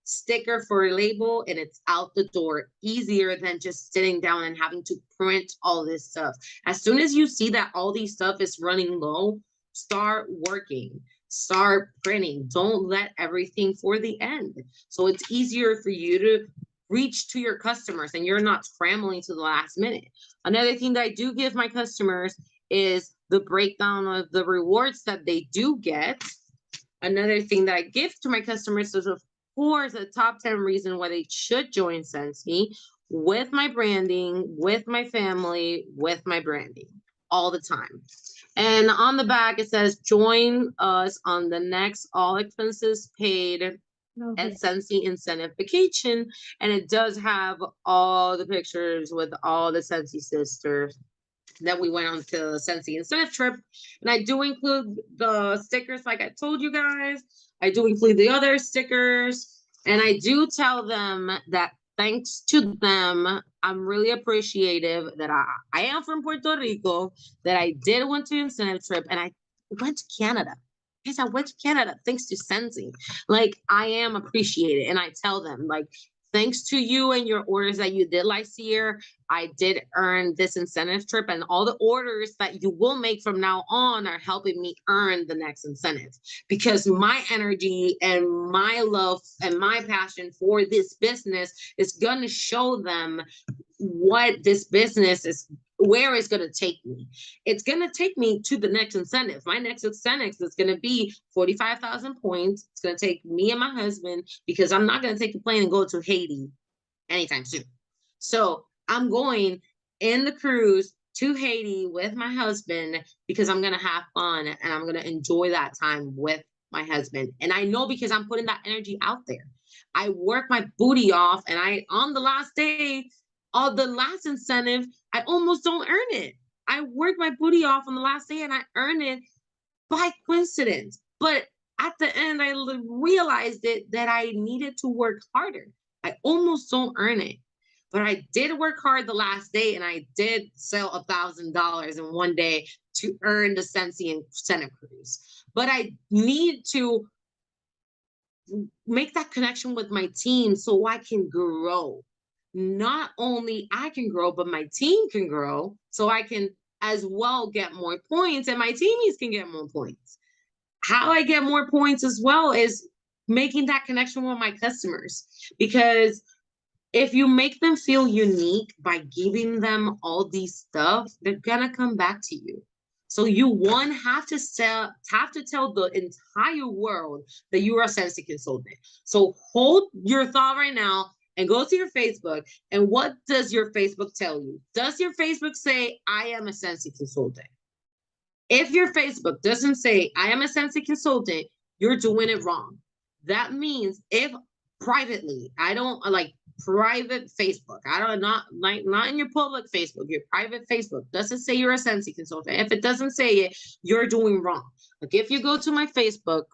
sticker for a label, and it's out the door. Easier than just sitting down and having to print all this stuff. As soon as you see that all these stuff is running low, start working. Start printing. Don't let everything for the end. So it's easier for you to reach to your customers and you're not scrambling to the last minute. Another thing that I do give my customers is the breakdown of the rewards that they do get. Another thing that I give to my customers is, of course, a top 10 reason why they should join Scentsy, with my branding, with my family, with my branding all the time. And on the back, it says, join us on the next all expenses paid at Scentsy Incentive Vacation. And it does have all the pictures with all the Scentsy sisters that we went on to the Scentsy Incentive trip. And I do include the stickers, like I told you guys. I do include the other stickers. And I do tell them that thanks to them, I'm really appreciative that I am from Puerto Rico, that I did went to incentive trip, and I went to Canada. Yes, I went to Canada thanks to Scentsy. Like, I am appreciated. And I tell them, like, thanks to you and your orders that you did last year, I did earn this incentive trip, and all the orders that you will make from now on are helping me earn the next incentive, because my energy and my love and my passion for this business is going to show them what this business is, where it's going to take me. It's going to take me to the next incentive. My next incentive is going to be 45,000 points. It's going to take me and my husband, because I'm not going to take the plane and go to Haiti anytime soon. So I'm going in the cruise to Haiti with my husband, because I'm going to have fun and I'm going to enjoy that time with my husband. And I know, because I'm putting that energy out there. I work my booty off, and on the last day of the last incentive, I almost don't earn it. I work my booty off on the last day and I earn it by coincidence. But at the end, I realized that I needed to work harder. I almost don't earn it. But I did work hard the last day, and I did sell $1,000 in one day to earn the Sensi incentive cruise. But I need to make that connection with my team so I can grow. Not only I can grow, but my team can grow, so I can as well get more points, and my teammates can get more points. How I get more points as well is making that connection with my customers, because if you make them feel unique by giving them all these stuff, they're gonna come back to you. So you have to tell the entire world that you are a Sensi consultant. So hold your thought right now and go to your Facebook. And what does your Facebook tell you? Does your Facebook say, I am a Sensi consultant? If your Facebook doesn't say, I am a Sensi consultant, you're doing it wrong. That means if privately, I don't like private Facebook. I don't not in your public Facebook, your private Facebook doesn't say you're a Sensi consultant. If it doesn't say it, you're doing wrong. Like if you go to my Facebook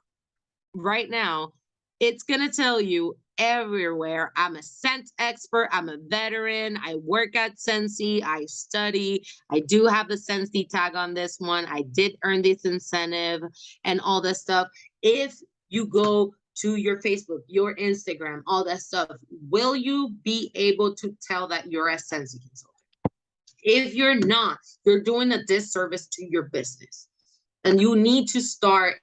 right now, it's gonna tell you everywhere. I'm a scent expert. I'm a veteran. I work at Sensi. I study. I do have the Sensi tag on this one. I did earn this incentive and all this stuff. If you go to your Facebook, your Instagram, all that stuff, will you be able to tell that you're a Sensi consultant? If you're not, you're doing a disservice to your business. And you need to start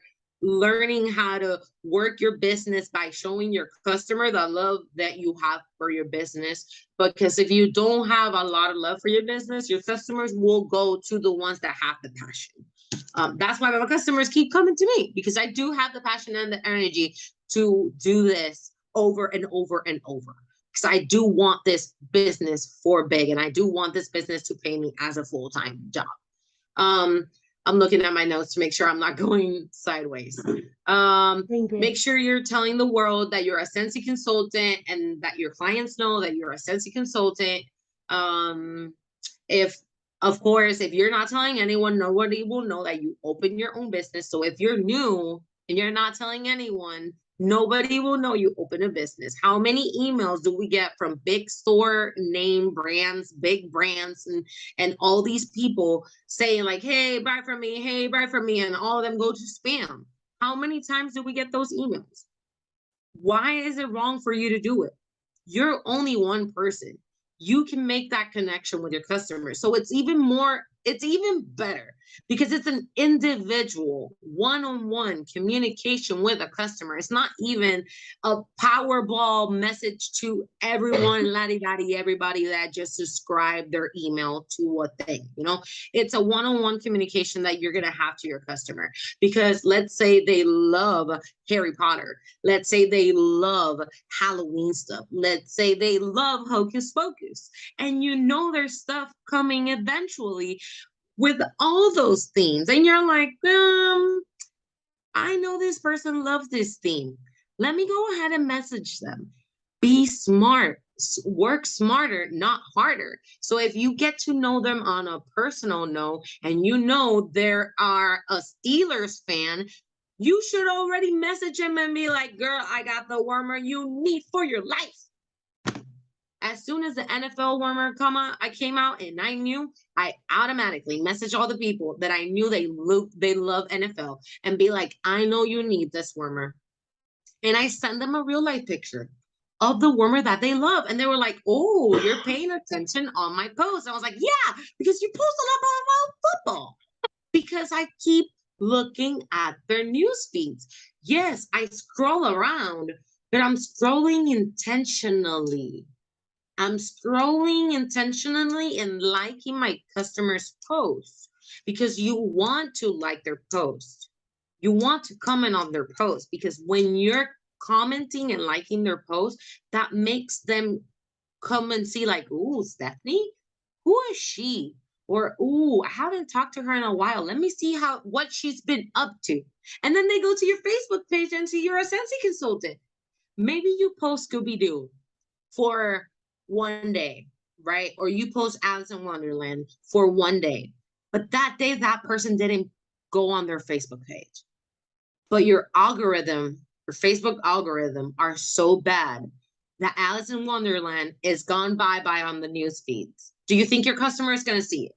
learning how to work your business by showing your customer the love that you have for your business. Because if you don't have a lot of love for your business, your customers will go to the ones that have the passion. That's why my customers keep coming to me, because I do have the passion and the energy to do this over and over and over. Because I do want this business for big, and I do want this business to pay me as a full-time job. I'm looking at my notes to make sure I'm not going sideways. Make sure you're telling the world that you're a Sensi consultant and that your clients know that you're a Sensi consultant. If, of course, if you're not telling anyone, nobody will know that you open your own business. So if you're new and you're not telling anyone, nobody will know you open a business. How many emails do we get from big store name brands, big brands, and all these people saying like, hey, buy from me, hey, buy from me, and all of them go to spam? How many times do we get those emails? Why is it wrong for you to do it? You're only one person. You can make that connection with your customers. So it's even better because it's an individual one-on-one communication with a customer. It's not even a Powerball message to everyone, laddie-daddie, everybody that just subscribed their email to a thing, It's a one-on-one communication that you're going to have to your customer. Because let's say they love Harry Potter. Let's say they love Halloween stuff. Let's say they love Hocus Pocus. And there's stuff coming eventually with all those themes. And you're like, I know this person loves this theme. Let me go ahead and message them. Be smart. Work smarter, not harder. So if you get to know them on a personal note and there are a Steelers fan, you should already message him and be like, girl, I got the warmer you need for your life. As soon as the NFL warmer came out and I knew, I automatically messaged all the people that I knew they love NFL and be like, I know you need this warmer. And I send them a real life picture of the warmer that they love. And they were like, oh, you're paying attention on my post. I was like, yeah, because you post a lot about football. Because I keep looking at their news feeds. Yes, I scroll around, but I'm scrolling intentionally. I'm scrolling intentionally and liking my customers' posts because you want to like their post. You want to comment on their post because when you're commenting and liking their post, that makes them come and see like, ooh, Stephanie, who is she? Or, ooh, I haven't talked to her in a while. Let me see what she's been up to. And then they go to your Facebook page and see you're a Sensi consultant. maybe you post Scooby-Doo for one day, right? Or you post Alice in Wonderland for one day. But that day, that person didn't go on their Facebook page. But your algorithm, your Facebook algorithm are so bad that Alice in Wonderland is gone bye-bye on the news feeds. Do you think your customer is going to see it?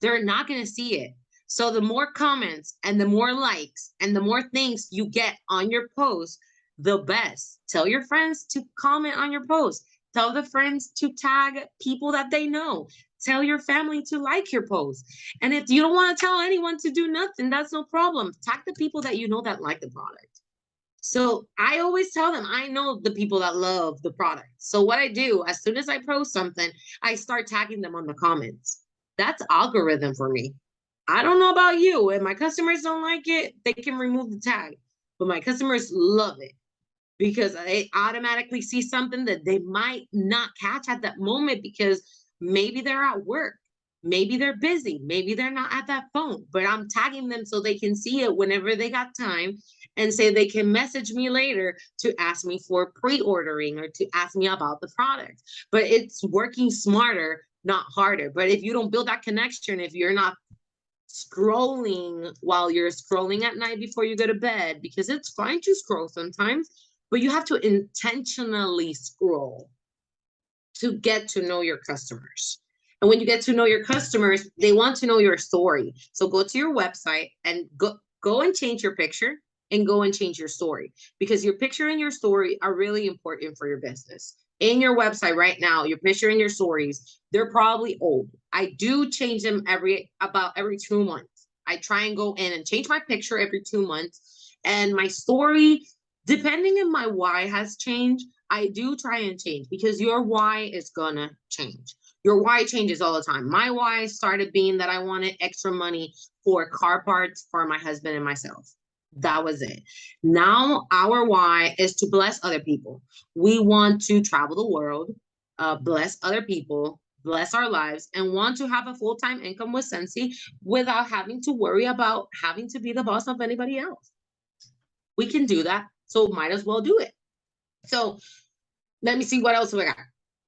They're not going to see it. So the more comments and the more likes and the more things you get on your post, the best. Tell your friends to comment on your post. Tell the friends to tag people that they know. Tell your family to like your post. And if you don't want to tell anyone to do nothing, that's no problem. Tag the people that you know that like the product. So I always tell them, I know the people that love the product. So what I do, as soon as I post something, I start tagging them on the comments. That's algorithm for me. I don't know about you. If my customers don't like it, they can remove the tag. But my customers love it because they automatically see something that they might not catch at that moment because maybe they're at work. Maybe they're busy. Maybe they're not at that phone, but I'm tagging them so they can see it whenever they got time and say they can message me later to ask me for pre-ordering or to ask me about the product. But it's working smarter, not harder. But if you don't build that connection, if you're not scrolling while you're scrolling at night before you go to bed, because it's fine to scroll sometimes, but you have to intentionally scroll to get to know your customers. And when you get to know your customers, they want to know your story. So go to your website and go and change your picture and go and change your story, because your picture and your story are really important for your business. In your website right now, your picture and your stories, they're probably old. I do change them about every 2 months. I try and go in and change my picture every 2 months. And my story, depending on my why has changed, I do try and change, because your why is gonna change. Your why changes all the time. My why started being that I wanted extra money for car parts for my husband and myself. That was it. Now our why is to bless other people. We want to travel the world, bless other people, bless our lives, and want to have a full-time income with Sensi without having to worry about having to be the boss of anybody else. We can do that, so might as well do it. So let me see what else we got.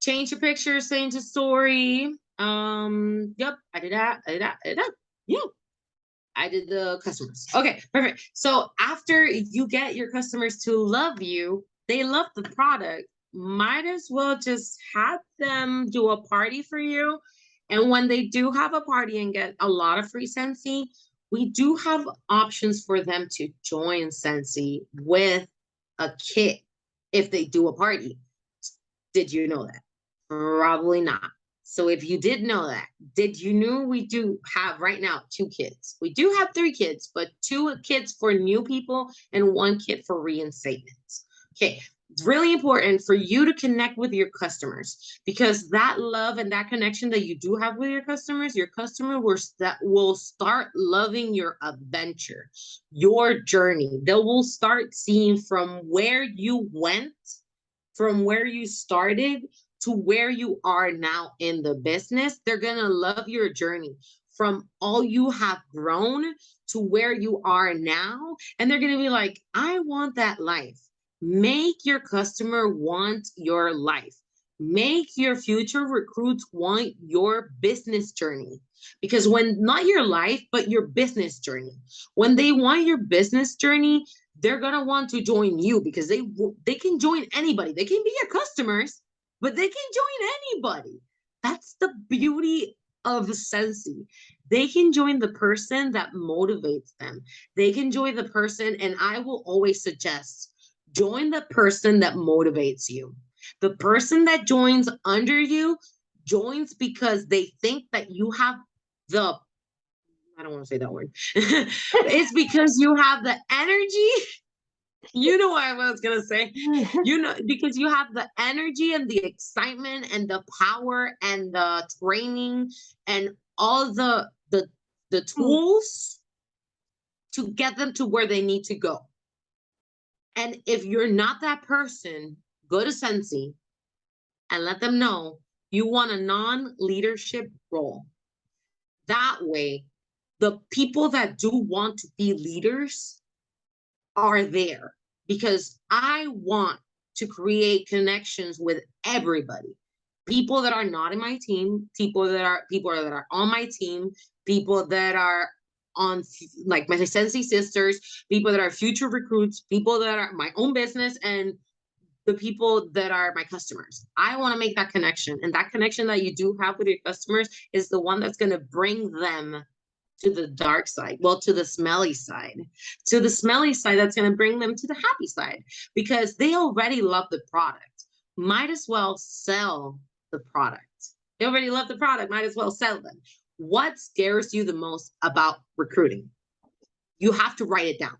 Change your picture, change the story. Yep, I did that. Yeah. I did the customers. Okay, perfect. So after you get your customers to love you, they love the product, might as well just have them do a party for you. And when they do have a party and get a lot of free Sensi, we do have options for them to join Sensi with a kit if they do a party. Did you know that? Probably not. So if you did know that, did you know we do have right now 2 kids? We do have 3 kids, but 2 kids for new people and 1 kid for reinstatements. Okay, it's really important for you to connect with your customers, because that love and that connection that you do have with your customer will start loving your adventure, your journey. They will start seeing from where you went, from where you started to where you are now in the business. They're going to love your journey from all you have grown to where you are now. And they're going to be like, I want that life. Make your customer want your life. Make your future recruits want your business journey. Because when not your life, but your business journey, when they want your business journey, they're going to want to join you, because they can join anybody. They can be your customers, but they can join anybody. That's the beauty of Sensi. They can join the person that motivates them. They can join the person, and I will always suggest, join the person that motivates you. The person that joins under you joins because they think that you have the, I don't want to say that word. It's because you have the energy. You know what I was gonna say. Because you have the energy and the excitement and the power and the training and all the tools to get them to where they need to go. And if you're not that person, go to Sensi and let them know you want a non-leadership role. That way, the people that do want to be leaders are there, because I want to create connections with everybody. People that are not in my team, people that are on my team, people that are on like my Sensi sisters, people that are future recruits, people that are my own business, and the people that are my customers. I want to make that connection. And that connection that you do have with your customers is the one that's going to bring them to the dark side. Well, to the smelly side. To the smelly side, that's going to bring them to the happy side because they already love the product. Might as well sell the product. They already love the product. Might as well sell them. What scares you the most about recruiting? You have to write it down.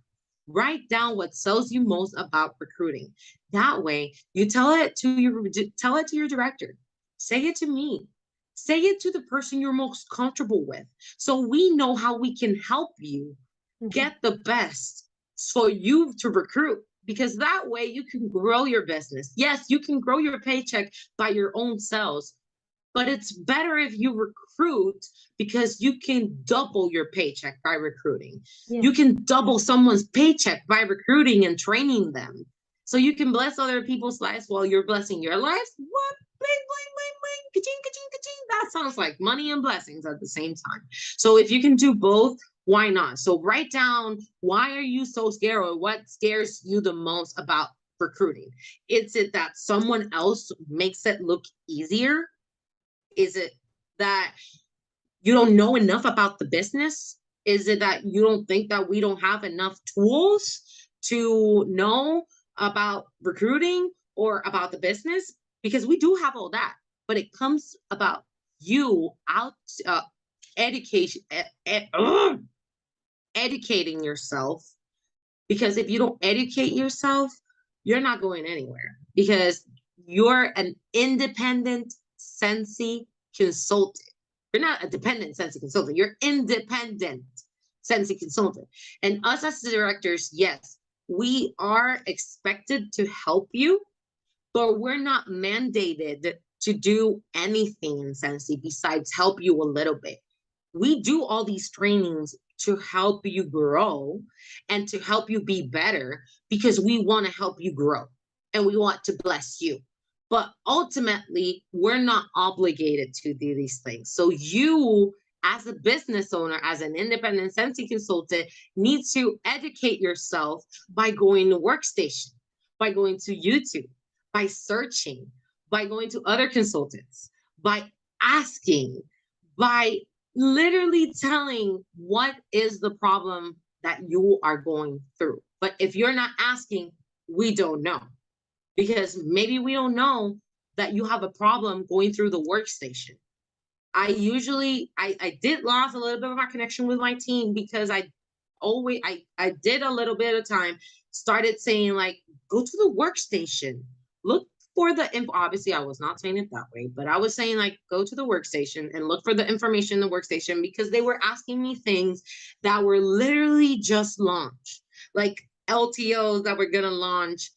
Write down what sells you most about recruiting. That way, you tell it to your director. Say it to me. Say it to the person you're most comfortable with. So we know how we can help you get the best for you to recruit. Because that way you can grow your business. Yes, you can grow your paycheck by your own sales, but it's better if you recruit because you can double your paycheck by recruiting. Yeah. You can double someone's paycheck by recruiting and training them. So you can bless other people's lives while you're blessing your life. What? Bling, bling, bling, bling, ka-ching, ka-ching, ka-ching. That sounds like money and blessings at the same time. So if you can do both, why not? So write down, why are you so scared, or what scares you the most about recruiting? Is it that someone else makes it look easier? Is it that you don't know enough about the business? Is it that you don't think that we don't have enough tools to know about recruiting or about the business? Because we do have all that, but it comes about you educating yourself. Because if you don't educate yourself, you're not going anywhere, because you're an independent Sensi consultant. You're not a dependent Sensi consultant. You're independent Sensi consultant. And us as the directors, yes, we are expected to help you, but we're not mandated to do anything in Sensi besides help you a little bit. We do all these trainings to help you grow and to help you be better, because we want to help you grow and we want to bless you. But ultimately, we're not obligated to do these things. So you, as a business owner, as an independent Sensi consultant, need to educate yourself by going to Workstation, by going to YouTube, by searching, by going to other consultants, by asking, by literally telling what is the problem that you are going through. But if you're not asking, we don't know. Because maybe we don't know that you have a problem going through the Workstation. I did lose a little bit of my connection with my team, because I did a little bit of time, started saying like, go to the Workstation, look for the info. Obviously, I was not saying it that way, but I was saying like, go to the Workstation and look for the information in the Workstation, because they were asking me things that were literally just launched, like LTOs that were gonna launch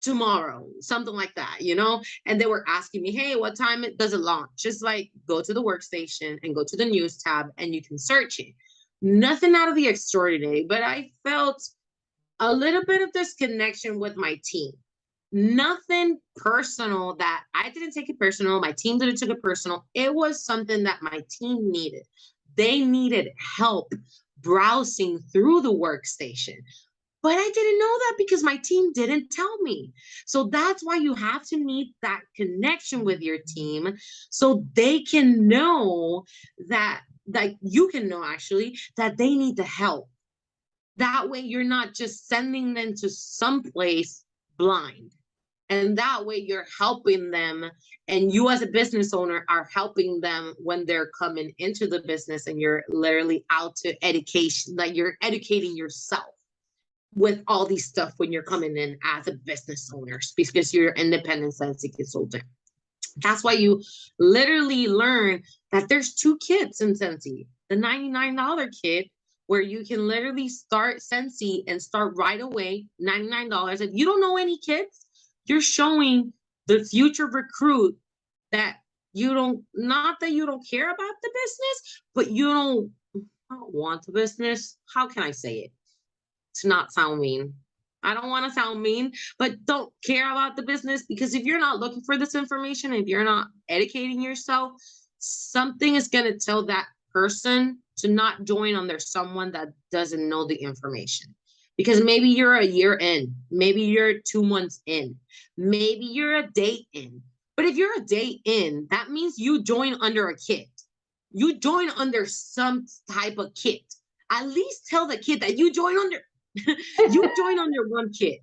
tomorrow, something like that, you know? And they were asking me, hey, what time does it launch? Just like, go to the Workstation and go to the news tab and you can search it. Nothing out of the extraordinary, but I felt a little bit of disconnection with my team. Nothing personal, that I didn't take it personal. My team didn't take it personal. It was something that my team needed. They needed help browsing through the Workstation. But I didn't know that because my team didn't tell me. So that's why you have to meet that connection with your team, so they can know that, like you can know actually, that they need the help. That way you're not just sending them to someplace blind. And that way you're helping them, and you as a business owner are helping them when they're coming into the business, and you're literally out to education, like you're educating yourself with all these stuff when you're coming in as a business owner, because you're independent Sensi consultant. That's why you literally learn that there's two kits in Sensi. The $99 kit, where you can literally start Sensi and start right away, $99. If you don't know any kits, you're showing the future recruit that you don't, not that you don't care about the business, but you don't want the business. How can I say it to not sound mean? I don't want to sound mean, but don't care about the business, because if you're not looking for this information, if you're not educating yourself, something is going to tell that person to not join under someone that doesn't know the information. Because maybe you're a year in, maybe you're 2 months in, maybe you're a day in. But if you're a day in, that means you join under a kit. You join under some type of kit. At least tell the kid that you join under. You join under one kit.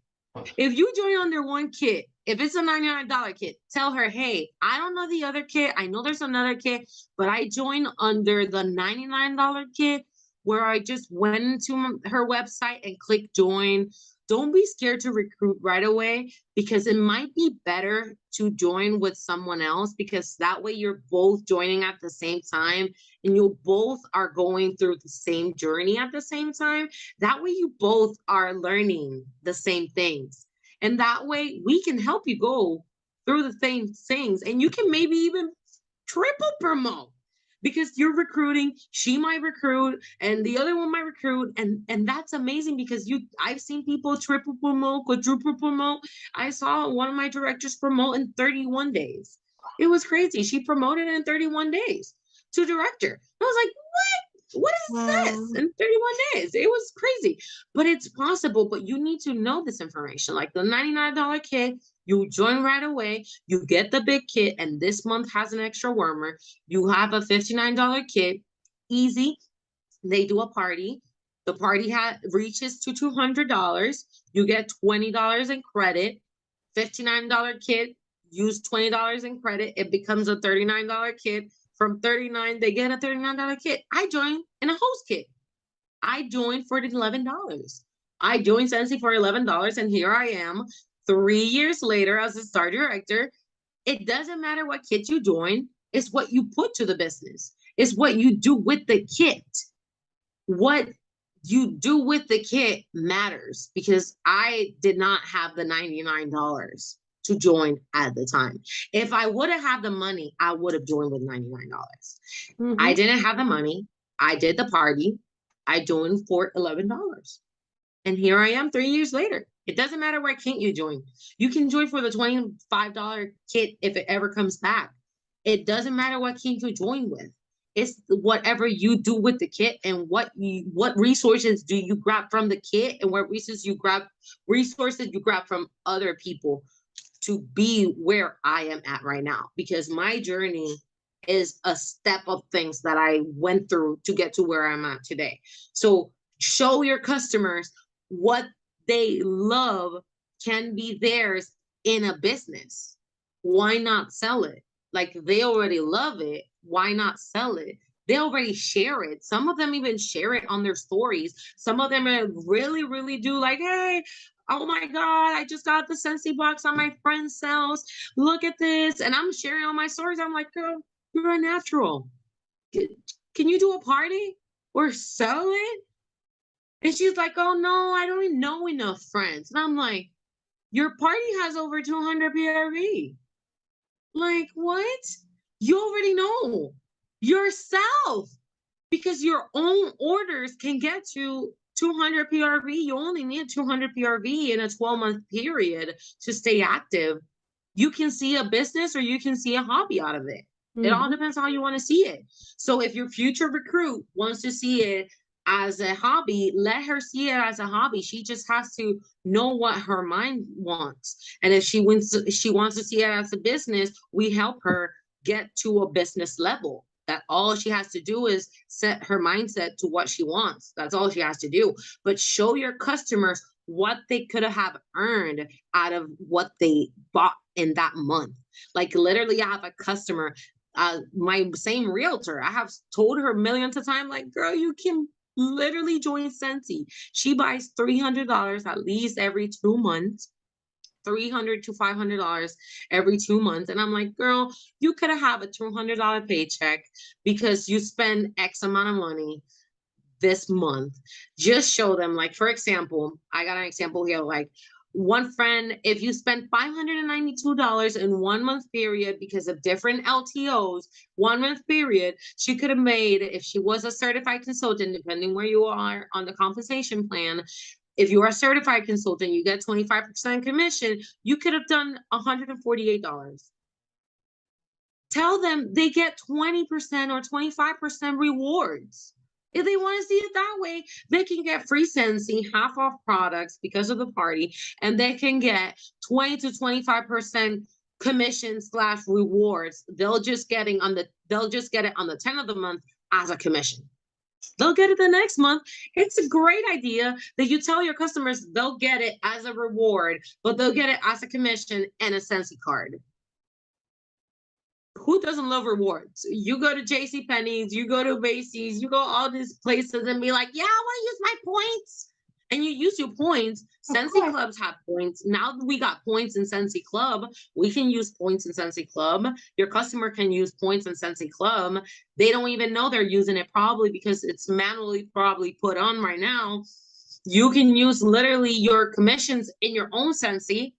If you join under one kit, if it's a $99 kit, tell her, hey, I don't know the other kit. I know there's another kit, but I joined under the $99 kit, where I just went into her website and clicked join. Don't be scared to recruit right away, because it might be better to join with someone else, because that way you're both joining at the same time and you both are going through the same journey at the same time. That way you both are learning the same things. And that way we can help you go through the same things, and you can maybe even triple promote, because you're recruiting, she might recruit, and the other one might recruit, and that's amazing, because I've seen people triple promote, quadruple promote. I saw one of my directors promote in 31 days. It was crazy. She promoted in 31 days to director. I was like, what is this in 31 days? It was crazy, but it's possible. But you need to know this information. Like the $99 kit, you join right away, you get the big kit, and this month has an extra warmer. You have a $59 kit, easy. They do a party. The party reaches to $200. You get $20 in credit. $59 kit, use $20 in credit. It becomes a $39 kit. From 39, they get a $39 kit. I joined in a host kit. I joined for $11. I joined Sensi for $11, and here I am 3 years later as a star director. It doesn't matter what kit you join. It's what you put to the business. It's what you do with the kit. What you do with the kit matters, because I did not have the $99 to join at the time. If I would have had the money, I would have joined with $99. I didn't have the money. I did the party. I joined for $11. And here I am 3 years later. It doesn't matter what kit you join. You can join for the $25 kit if it ever comes back. It doesn't matter what kit you join with. It's whatever you do with the kit, and what resources do you grab from the kit, and what resources you grab from other people to be where I am at right now. Because my journey is a step of things that I went through to get to where I'm at today. So show your customers what they love can be theirs in a business. Why not sell it? Like, they already love it. Why not sell it? They already share it. Some of them even share it on their stories. Some of them really, really do, like, hey, oh my God, I just got the Sensi box on my friend's house. Look at this. And I'm sharing on my stories. I'm like, girl, you're a natural. Can you do a party or sell it? And she's like, oh no, I don't even know enough friends. And I'm like, your party has over 200 PRV. Like, what? You already know yourself, because your own orders can get to 200 PRV. You only need 200 PRV in a 12-month period to stay active. You can see a business or you can see a hobby out of it. It all depends how you want to see it. So if your future recruit wants to see it as a hobby, let her see it as a hobby. She just has to know what her mind wants. And if she wants to see it as a business, we help her get to a business level. That all she has to do is set her mindset to what she wants. That's all she has to do. But show your customers what they could have earned out of what they bought in that month. Like, literally, I have a customer, my same realtor. I have told her millions of times, like, girl, you can literally join Sensi. She buys $300 at least every 2 months. $300 to $500 every 2 months. And I'm like, girl, you could have a $200 paycheck because you spend X amount of money this month. Just show them, like, for example, I got an example here, like, one friend, if you spend $592 in 1 month period because of different LTOs, 1 month period, she could have made, if she was a certified consultant, depending where you are on the compensation plan, If you are a certified consultant, you get 25% commission. You could have done $148. Tell them they get 20% or 25% rewards. If they want to see it that way, they can get free Scentsy, half off products because of the party, and they can get 20 to 25% commission / rewards. They'll just get it on the 10th of the month as a commission. They'll get it the next month. It's a great idea that you tell your customers they'll get it as a reward, but they'll get it as a commission and a Scentsy card. Who doesn't love rewards? You go to JCPenney's, you go to Macy's, you go all these places and be like, yeah, I want to use my points. And you use your points. Scentsy clubs have points. Now that we got points in Scentsy Club, we can use points in Scentsy Club. Your customer can use points in Scentsy Club. They don't even know they're using it probably because it's manually probably put on right now. You can use literally your commissions in your own Scentsy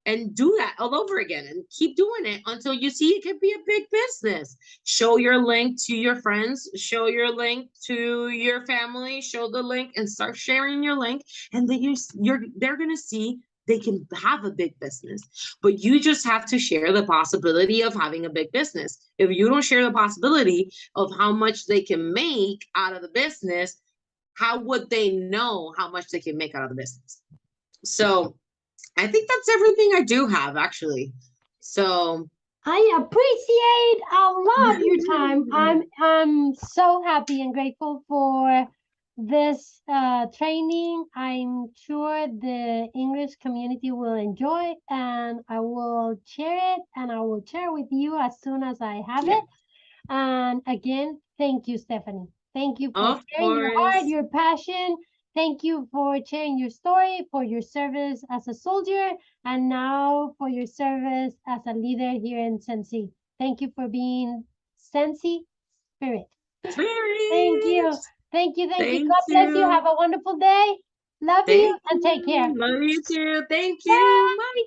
and do that all over again and keep doing it until you see it can be a big business. Show your link to your friends, show your link to your family, show the link and start sharing your link. And then they're going to see they can have a big business, but you just have to share the possibility of having a big business. If you don't share the possibility of how much they can make out of the business, how would they know how much they can make out of the business? So I think that's everything I do have, actually. So I appreciate a lot of your time. I'm so happy and grateful for this training. I'm sure the English community will enjoy, and I will share it, and I will share with you as soon as I have it. And again, thank you, Stephanie. Thank you for sharing your heart, your passion. Thank you for sharing your story, for your service as a soldier, and now for your service as a leader here in Scentsy. Thank you for being Scentsy Spirit. Thank you. Thank you. God bless you. Have a wonderful day. Love you and take care. Love you too. Thank you. Bye.